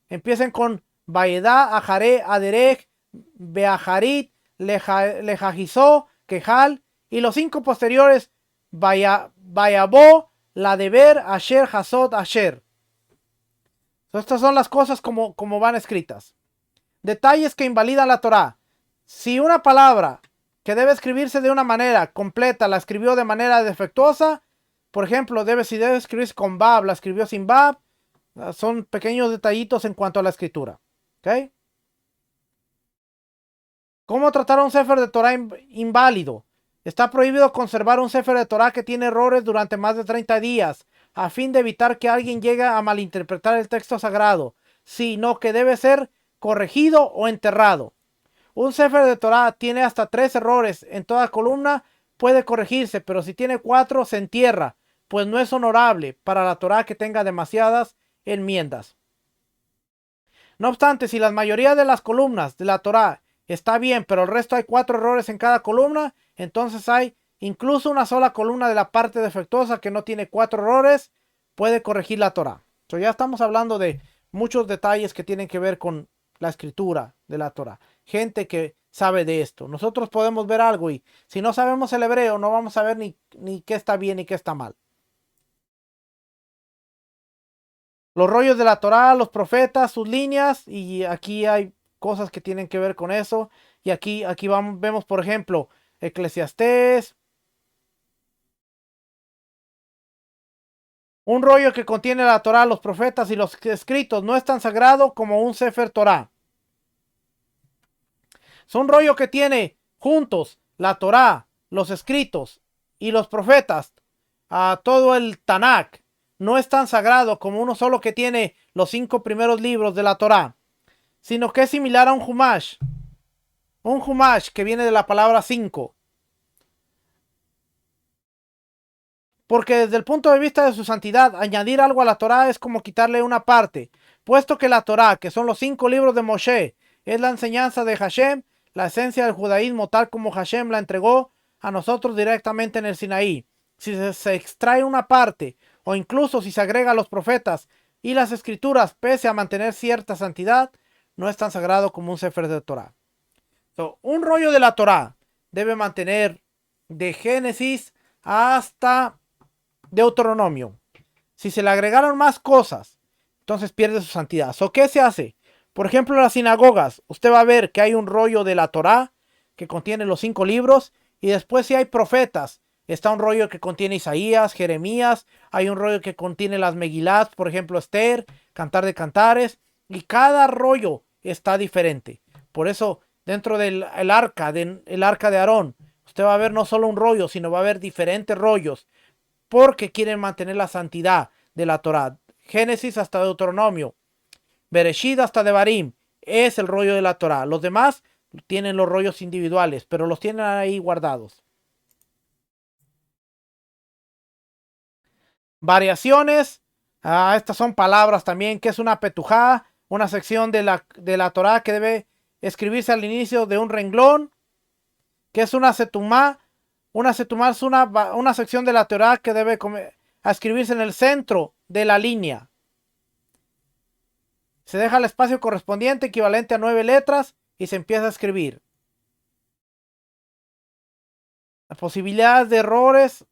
empiecen con Baedá, Ajare, Aderech, Beajarit, Lejajizó, Quejal, y los 5 posteriores, Bayabó, Ladeber, Asher, Hasod, Asher. Estas son las cosas como van escritas. Detalles que invalidan la Torá. Si una palabra que debe escribirse de una manera completa la escribió de manera defectuosa, por ejemplo, si debe escribirse con Bab, la escribió sin Bab, son pequeños detallitos en cuanto a la escritura. ¿Ok? ¿Cómo tratar a un Sefer de Torah inválido? Está prohibido conservar un Sefer de Torah que tiene errores durante más de 30 días, a fin de evitar que alguien llegue a malinterpretar el texto sagrado, sino que debe ser corregido o enterrado. Un Sefer de Torah tiene hasta 3 errores en toda columna, puede corregirse, pero si tiene 4 se entierra, pues no es honorable para la Torah que tenga demasiadas enmiendas. No obstante, si la mayoría de las columnas de la Torah está bien, pero el resto hay 4 errores en cada columna, entonces hay incluso una sola columna de la parte defectuosa que no tiene 4 errores, puede corregir la Torah. Ya estamos hablando de muchos detalles que tienen que ver con la escritura de la Torah. Gente que sabe de esto. Nosotros podemos ver algo y si no sabemos el hebreo no vamos a ver ni qué está bien ni qué está mal. Los rollos de la Torá, los profetas, sus líneas, y aquí hay cosas que tienen que ver con eso. Y aquí vemos, por ejemplo, Eclesiastés. Un rollo que contiene la Torá, los profetas y los escritos no es tan sagrado como un Sefer Torá. Es un rollo que tiene juntos la Torá, los escritos y los profetas, a todo el Tanakh. No es tan sagrado como uno solo que tiene los 5 primeros libros de la Torá, sino que es similar a un Humash. Un Humash que viene de la palabra 5. Porque desde el punto de vista de su santidad, añadir algo a la Torá es como quitarle una parte, puesto que la Torá, que son los 5 libros de Moshe, es la enseñanza de Hashem, la esencia del judaísmo tal como Hashem la entregó a nosotros directamente en el Sinaí. Si se extrae una parte, o incluso si se agrega a los profetas y las escrituras, pese a mantener cierta santidad, no es tan sagrado como un Sefer de Torá. Un rollo de la Torá debe mantener de Génesis hasta Deuteronomio. Si se le agregaron más cosas, entonces pierde su santidad. ¿Qué se hace? Por ejemplo, en las sinagogas, usted va a ver que hay un rollo de la Torá que contiene los 5 libros, y después si hay profetas, está un rollo que contiene Isaías, Jeremías, hay un rollo que contiene las Megilát, por ejemplo, Esther, Cantar de Cantares, y cada rollo está diferente. Por eso, dentro del arca de Aarón, usted va a ver no solo un rollo, sino va a ver diferentes rollos, porque quieren mantener la santidad de la Torá. Génesis hasta Deuteronomio, Bereshit hasta Devarim, es el rollo de la Torá. Los demás tienen los rollos individuales, pero los tienen ahí guardados. Variaciones. Estas son palabras también. ¿Qué es una petujá? Una sección de la Torá que debe escribirse al inicio de un renglón. ¿Qué es una setumá? Una setumá es una sección de la Torá que debe escribirse en el centro de la línea. Se deja el espacio correspondiente, equivalente a 9 letras, y se empieza a escribir. Las posibilidades de errores.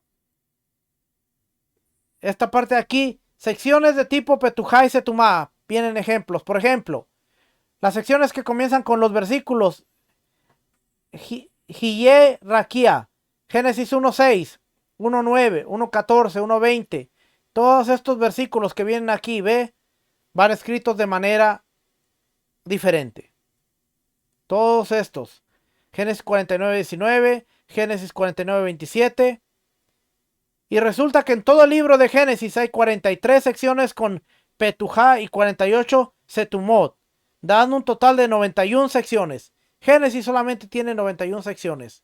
Esta parte de aquí, secciones de tipo petujá y setumá. Vienen ejemplos. Por ejemplo, las secciones que comienzan con los versículos Hiye Raquía, Génesis 1.6, 1.9, 1.14, 1.20. Todos estos versículos que vienen aquí, ve, van escritos de manera diferente. Todos estos. Génesis 49.19, Génesis 49.27. Y resulta que en todo el libro de Génesis hay 43 secciones con Petujá y 48 Setumot, dando un total de 91 secciones. Génesis solamente tiene 91 secciones.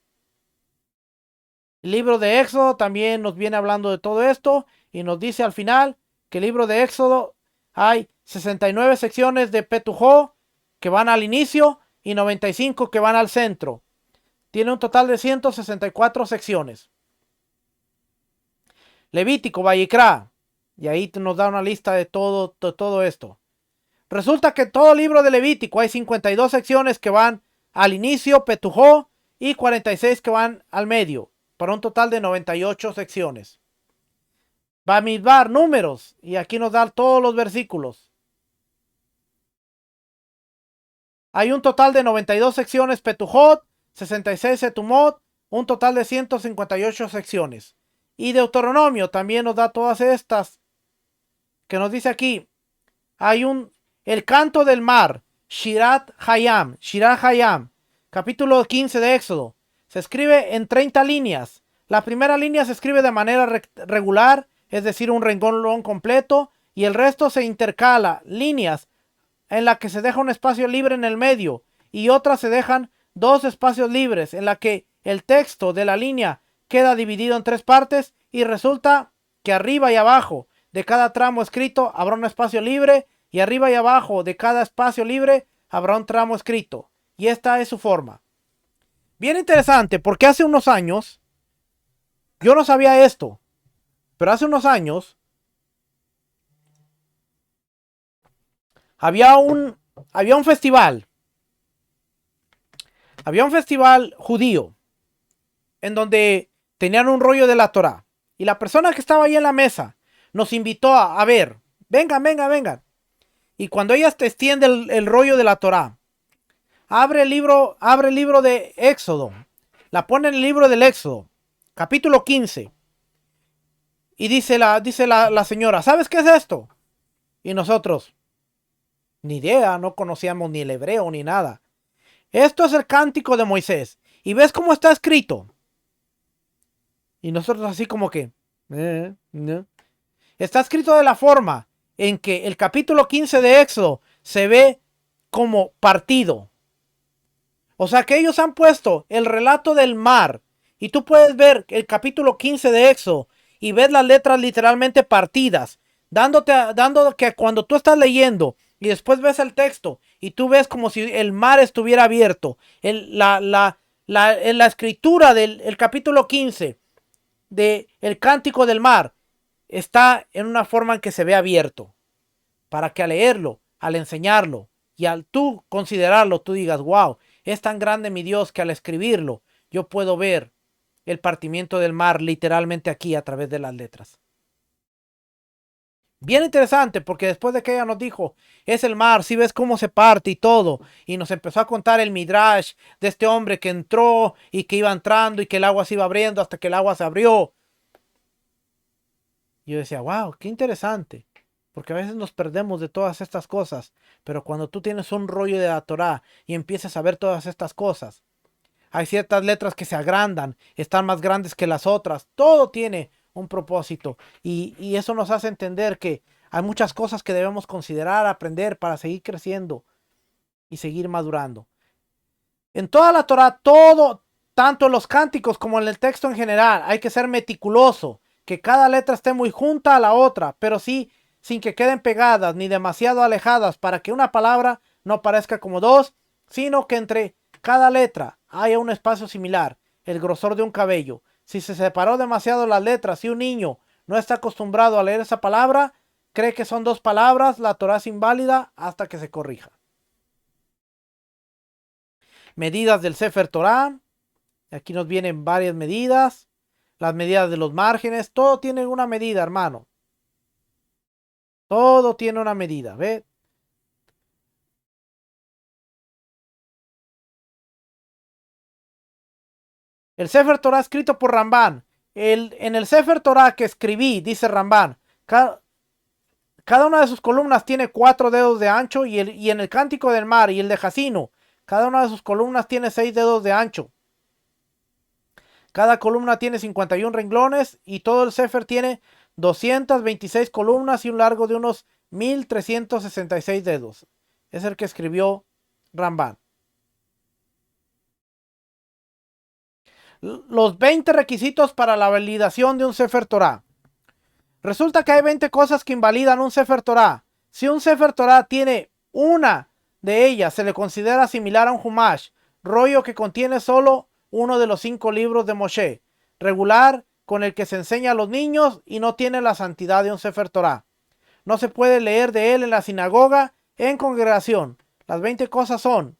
El libro de Éxodo también nos viene hablando de todo esto y nos dice al final que el libro de Éxodo hay 69 secciones de Petujó que van al inicio y 95 que van al centro. Tiene un total de 164 secciones. Levítico, Vayikra, y ahí nos da una lista de todo esto. Resulta que en todo el libro de Levítico hay 52 secciones que van al inicio, Petujó, y 46 que van al medio, para un total de 98 secciones. Bamidbar, números, y aquí nos dan todos los versículos. Hay un total de 92 secciones Petujot, 66 Setumot, un total de 158 secciones. Y Deuteronomio también nos da todas estas, que nos dice aquí, hay el canto del mar, Shirat Hayam, capítulo 15 de Éxodo, se escribe en 30 líneas. La primera línea se escribe de manera regular, es decir, un renglón completo, y el resto se intercala, líneas en la que se deja un espacio libre en el medio, y otras se dejan dos espacios libres, en la que el texto de la línea queda dividido en tres partes, y resulta que arriba y abajo de cada tramo escrito habrá un espacio libre, y arriba y abajo de cada espacio libre habrá un tramo escrito. Y esta es su forma. Bien interesante, porque hace unos años, yo no sabía esto, pero hace unos años había un festival. Había un festival judío en donde tenían un rollo de la Torá. Y la persona que estaba ahí en la mesa nos invitó a ver, vengan. Y cuando ellas te extiende el rollo de la Torá, abre el libro de Éxodo, la pone en el libro del Éxodo, capítulo 15. Y dice la señora, ¿sabes qué es esto? Y nosotros, ni idea, no conocíamos ni el hebreo ni nada. Esto es el cántico de Moisés. ¿Y ves cómo está escrito? Y nosotros así como que, no. Está escrito de la forma en que el capítulo 15 de Éxodo se ve como partido. O sea que ellos han puesto el relato del mar. Y tú puedes ver el capítulo 15 de Éxodo y ves las letras literalmente partidas. Dando que cuando tú estás leyendo y después ves el texto y tú ves como si el mar estuviera abierto. En la escritura del capítulo 15 de el cántico del mar está en una forma en que se ve abierto. Para que al leerlo, al enseñarlo y al tú considerarlo, tú digas, wow, es tan grande mi Dios que al escribirlo yo puedo ver el partimiento del mar literalmente aquí a través de las letras. Bien interesante, porque después de que ella nos dijo, es el mar, si ves cómo se parte y todo, y nos empezó a contar el midrash de este hombre que entró y que iba entrando y que el agua se iba abriendo hasta que el agua se abrió. Y yo decía, wow, qué interesante, porque a veces nos perdemos de todas estas cosas, pero cuando tú tienes un rollo de la Torá y empiezas a ver todas estas cosas, hay ciertas letras que se agrandan, están más grandes que las otras, todo tiene un propósito y eso nos hace entender que hay muchas cosas que debemos considerar, aprender para seguir creciendo y seguir madurando. En toda la Torá, todo, tanto en los cánticos como en el texto en general, hay que ser meticuloso, que cada letra esté muy junta a la otra, pero sí sin que queden pegadas ni demasiado alejadas para que una palabra no parezca como dos, sino que entre cada letra haya un espacio similar, el grosor de un cabello. Si se separó demasiado las letras y un niño no está acostumbrado a leer esa palabra, cree que son dos palabras, la Torá es inválida hasta que se corrija. Medidas del Sefer Torah. Aquí nos vienen varias medidas. Las medidas de los márgenes. Todo tiene una medida, hermano. Todo tiene una medida. ¿Ve? El Sefer Torah escrito por Rambán. En el Sefer Torah que escribí, dice Rambán, cada una de sus columnas tiene 4 dedos de ancho y en el Cántico del Mar y el de Jacino, cada una de sus columnas tiene 6 dedos de ancho. Cada columna tiene 51 renglones y todo el Sefer tiene 226 columnas y un largo de unos 1366 dedos. Es el que escribió Ramban. Los 20 requisitos para la validación de un Sefer Torah. Resulta que hay 20 cosas que invalidan un Sefer Torah. Si un Sefer Torah tiene una de ellas, se le considera similar a un Humash, rollo que contiene solo uno de los 5 libros de Moshe, regular con el que se enseña a los niños y no tiene la santidad de un Sefer Torah. No se puede leer de él en la sinagoga, en congregación. Las 20 cosas son: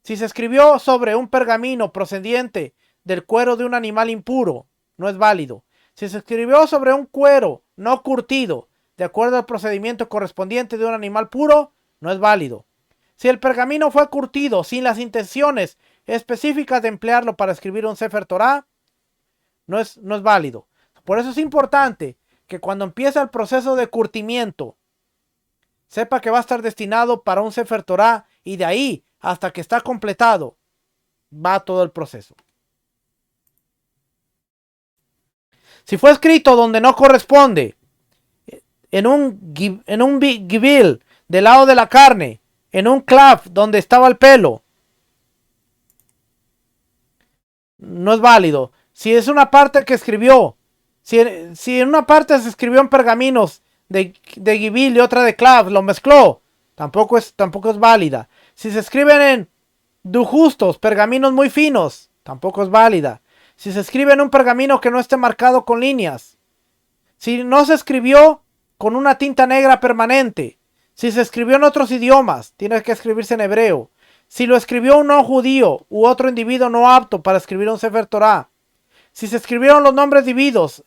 si se escribió sobre un pergamino procediente del cuero de un animal impuro, no es válido. Si se escribió sobre un cuero no curtido, de acuerdo al procedimiento correspondiente de un animal puro, no es válido. Si el pergamino fue curtido sin las intenciones específicas de emplearlo para escribir un Sefer Torah, no es válido. Por eso es importante que cuando empieza el proceso de curtimiento, sepa que va a estar destinado para un Sefer Torah y de ahí hasta que está completado, va todo el proceso. Si fue escrito donde no corresponde, en un gibil del lado de la carne, en un clav donde estaba el pelo, no es válido. Si es una parte que escribió, si en una parte se escribió en pergaminos de gibil y otra de clav, lo mezcló, tampoco es válida. Si se escriben en dujustos, pergaminos muy finos, tampoco es válida. Si se escribe en un pergamino que no esté marcado con líneas, si no se escribió con una tinta negra permanente, si se escribió en otros idiomas, tiene que escribirse en hebreo. Si lo escribió un no judío u otro individuo no apto para escribir un Sefer Torah, si se escribieron los nombres divinos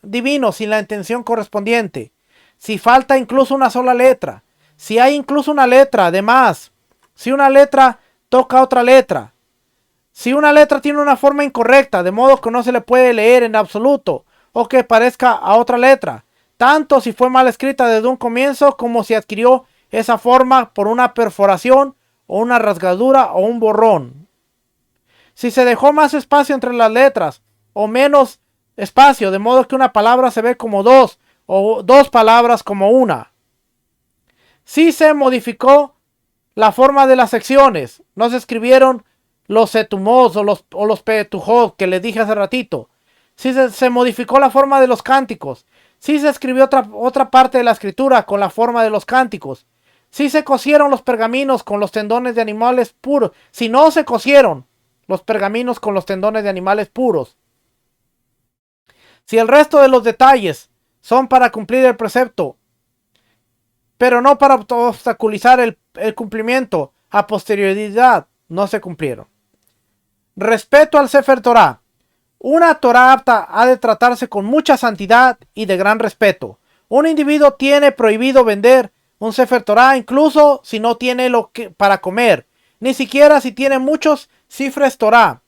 sin la intención correspondiente, si falta incluso una sola letra, si hay incluso una letra de más, si una letra toca otra letra, si una letra tiene una forma incorrecta, de modo que no se le puede leer en absoluto, o que parezca a otra letra, tanto si fue mal escrita desde un comienzo como si adquirió esa forma por una perforación o una rasgadura o un borrón. Si se dejó más espacio entre las letras o menos espacio, de modo que una palabra se ve como dos o dos palabras como una. Si se modificó la forma de las secciones, no se escribieron los setumos o los petujos que les dije hace ratito. Si se modificó la forma de los cánticos, si se escribió otra parte de la escritura con la forma de los cánticos, si se cosieron los pergaminos con los tendones de animales puros, si no se cosieron los pergaminos con los tendones de animales puros, si el resto de los detalles son para cumplir el precepto, pero no para obstaculizar el cumplimiento a posterioridad, no se cumplieron. Respeto al Sefer Torah. Una Torah apta ha de tratarse con mucha santidad y de gran respeto. Un individuo tiene prohibido vender un Sefer Torah incluso si no tiene para comer, ni siquiera si tiene muchos cifres Torah,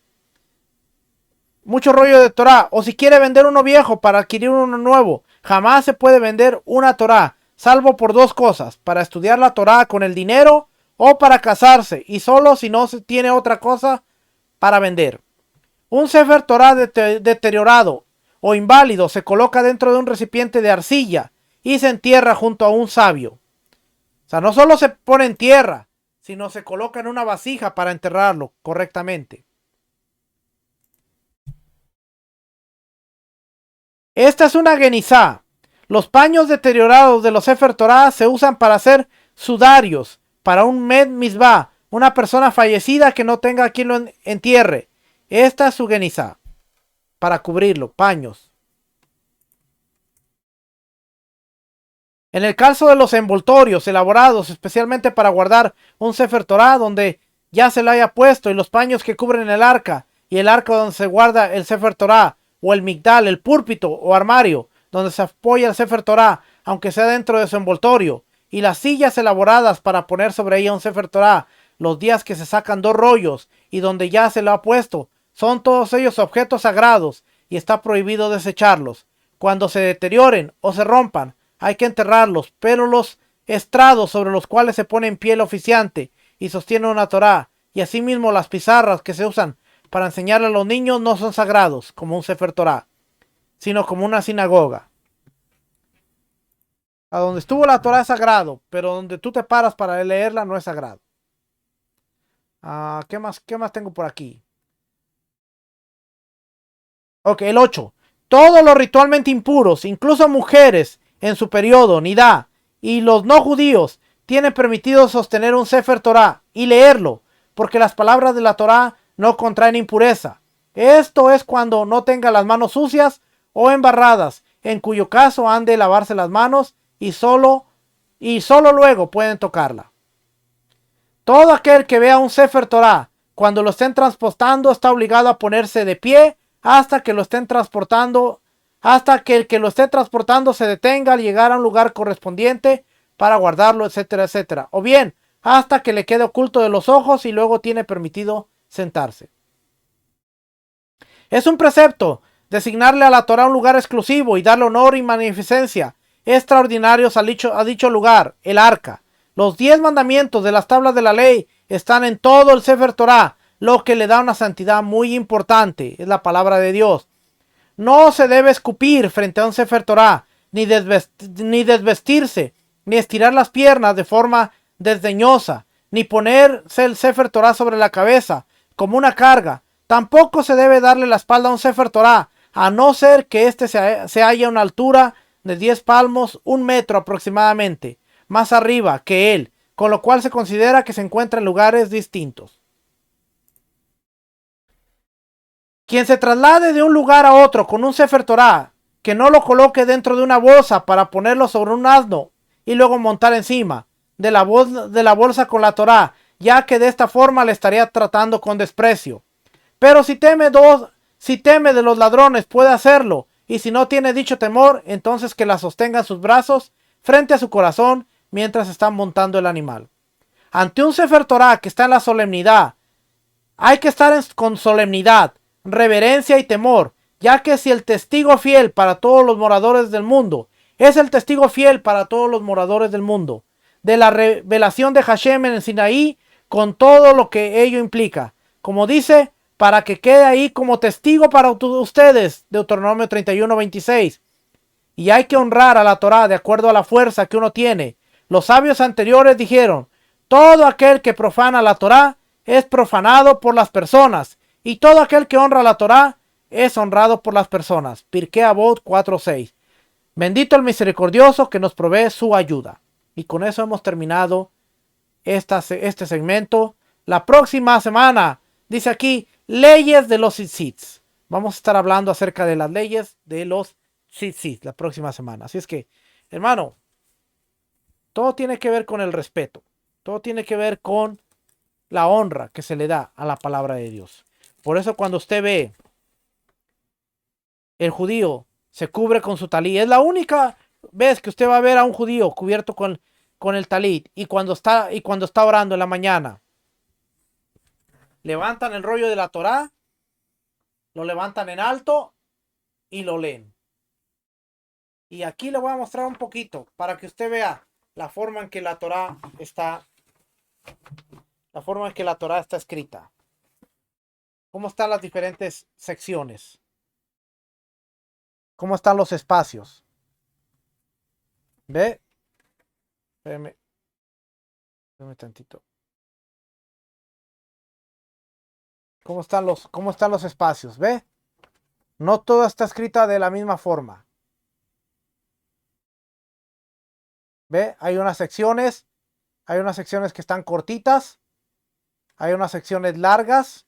mucho rollo de Torah, o si quiere vender uno viejo para adquirir uno nuevo. Jamás se puede vender una Torah, salvo por dos cosas: para estudiar la Torah con el dinero o para casarse, y solo si no se tiene otra cosa para vender. Un Sefer Torah deteriorado o inválido se coloca dentro de un recipiente de arcilla y se entierra junto a un sabio. O sea, no solo se pone en tierra, sino se coloca en una vasija para enterrarlo correctamente. Esta es una genizá. Los paños deteriorados de los Sefer Torah se usan para hacer sudarios para un med mizvah, una persona fallecida que no tenga quien lo entierre. Esta es su genizá, para cubrirlo, paños. En el caso de los envoltorios elaborados especialmente para guardar un Sefer Torah donde ya se lo haya puesto, y los paños que cubren el arca y el arca donde se guarda el Sefer Torah, o el migdal, el púlpito o armario donde se apoya el Sefer Torah, aunque sea dentro de su envoltorio, y las sillas elaboradas para poner sobre ella un Sefer Torah los días que se sacan dos rollos y donde ya se lo ha puesto, son todos ellos objetos sagrados y está prohibido desecharlos. Cuando se deterioren o se rompan, hay que enterrarlos, pero los estrados sobre los cuales se pone en pie el oficiante y sostiene una Torah, y asimismo las pizarras que se usan para enseñarle a los niños no son sagrados como un Sefer Torah, sino como una sinagoga. A donde estuvo la Torah es sagrado, pero donde tú te paras para leerla no es sagrado. ¿Qué más tengo por aquí? Ok, el 8. Todos los ritualmente impuros, incluso mujeres en su periodo, nidá, y los no judíos, tienen permitido sostener un Sefer Torah y leerlo, porque las palabras de la Torah no contraen impureza. Esto es cuando no tenga las manos sucias o embarradas, en cuyo caso han de lavarse las manos y solo luego pueden tocarla. Todo aquel que vea un Sefer Torah cuando lo estén transportando está obligado a ponerse de pie hasta que lo estén transportando, hasta que el que lo esté transportando se detenga al llegar a un lugar correspondiente para guardarlo, etcétera, etcétera. O bien, hasta que le quede oculto de los ojos y luego tiene permitido sentarse. Es un precepto designarle a la Torah un lugar exclusivo y darle honor y magnificencia extraordinarios a dicho lugar, el arca. Los 10 mandamientos de las tablas de la ley están en todo el Sefer Torah, lo que le da una santidad muy importante, es la palabra de Dios. No se debe escupir frente a un Sefer Torah, ni desvestirse, ni estirar las piernas de forma desdeñosa, ni ponerse el Sefer Torah sobre la cabeza como una carga. Tampoco se debe darle la espalda a un Sefer Torah, a no ser que éste se halla a una altura de 10 palmos, 1 metro aproximadamente, más arriba que él, con lo cual se considera que se encuentra en lugares distintos. Quien se traslade de un lugar a otro con un Sefer Torah, que no lo coloque dentro de una bolsa para ponerlo sobre un asno y luego montar encima de la bolsa con la Torah, ya que de esta forma le estaría tratando con desprecio. Pero si teme de los ladrones puede hacerlo, y si no tiene dicho temor, entonces que la sostenga en sus brazos frente a su corazón mientras están montando el animal. Ante un Sefer Torah que está en la solemnidad, hay que estar con solemnidad, reverencia y temor, ya que si el testigo fiel para todos los moradores del mundo es el testigo fiel para todos los moradores del mundo, de la revelación de Hashem en el Sinaí, con todo lo que ello implica. Como dice, para que quede ahí como testigo para ustedes, Deuteronomio 31:26. Y hay que honrar a la Torah de acuerdo a la fuerza que uno tiene. Los sabios anteriores dijeron, todo aquel que profana la Torah es profanado por las personas, y todo aquel que honra la Torah es honrado por las personas. Pirkei Avot 4:6. Bendito el misericordioso que nos provee su ayuda. Y con eso hemos terminado este segmento. La próxima semana, dice aquí, leyes de los tzitzits. Vamos a estar hablando acerca de las leyes de los tzitzits la próxima semana. Así es que, hermano, todo tiene que ver con el respeto. Todo tiene que ver con la honra que se le da a la palabra de Dios. Por eso cuando usted ve el judío se cubre con su talí, es la única vez que usted va a ver a un judío cubierto con el talit, y cuando está orando en la mañana, levantan el rollo de la Torá, lo levantan en alto y lo leen. Y aquí le voy a mostrar un poquito para que usted vea la forma en que la Torá está escrita. Cómo están las diferentes secciones. Cómo están los espacios. ¿Ve? Espérame tantito. ¿Cómo están los espacios? ¿Ve? No todo está escrita de la misma forma. ¿Ve? Hay unas secciones que están cortitas. Hay unas secciones largas.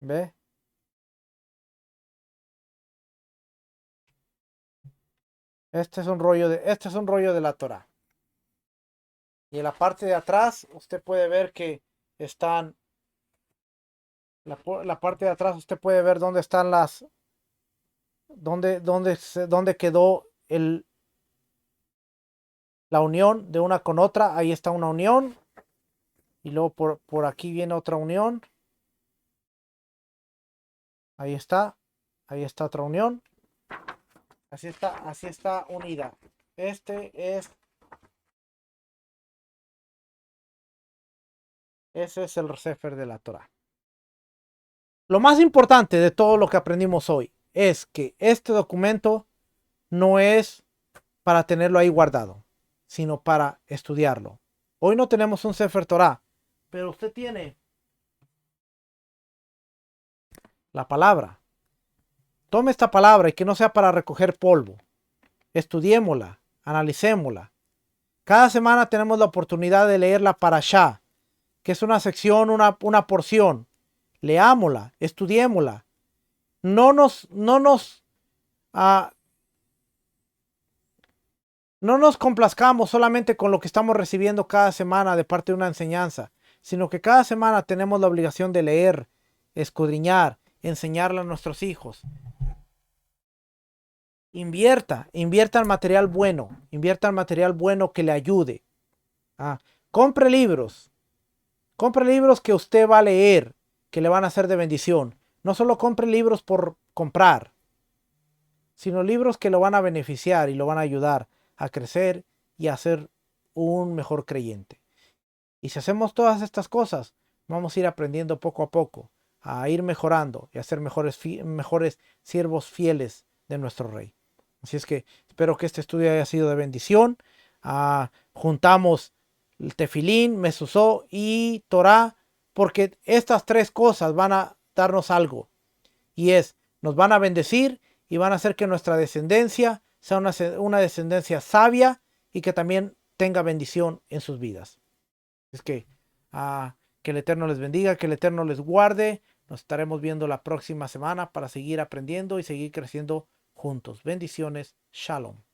¿Ve? Este es un rollo de la Torah. Y en la parte de atrás usted puede ver que están la parte de atrás usted puede ver dónde están dónde quedó la unión de una con otra. Ahí está una unión. Y luego por aquí viene otra unión. Ahí está. Ahí está otra unión. Así está unida. Ese es el Sefer de la Torah. Lo más importante de todo lo que aprendimos hoy es que este documento no es para tenerlo ahí guardado, sino para estudiarlo. Hoy no tenemos un Sefer Torah, pero usted tiene la palabra. Tome esta palabra y que no sea para recoger polvo. Estudiémosla, analicémosla. Cada semana tenemos la oportunidad de leer la Parashá, que es una sección, una porción. Leámosla, estudiémosla. Ah, no nos complazcamos solamente con lo que estamos recibiendo cada semana de parte de una enseñanza, sino que cada semana tenemos la obligación de leer, escudriñar, enseñarle a nuestros hijos. Invierta en material bueno que le ayude. Compre libros que usted va a leer, que le van a ser de bendición. No solo compre libros por comprar, sino libros que lo van a beneficiar y lo van a ayudar a crecer y a ser un mejor creyente. Y si hacemos todas estas cosas, vamos a ir aprendiendo poco a poco, a ir mejorando y a ser mejores siervos fieles de nuestro Rey. Así es que espero que este estudio haya sido de bendición. Juntamos el tefilín, mezuzó y Torah, porque estas tres cosas van a darnos algo. Y nos van a bendecir y van a hacer que nuestra descendencia sea una descendencia sabia y que también tenga bendición en sus vidas. Es que el Eterno les bendiga, que el Eterno les guarde. Nos estaremos viendo la próxima semana para seguir aprendiendo y seguir creciendo juntos. Bendiciones. Shalom.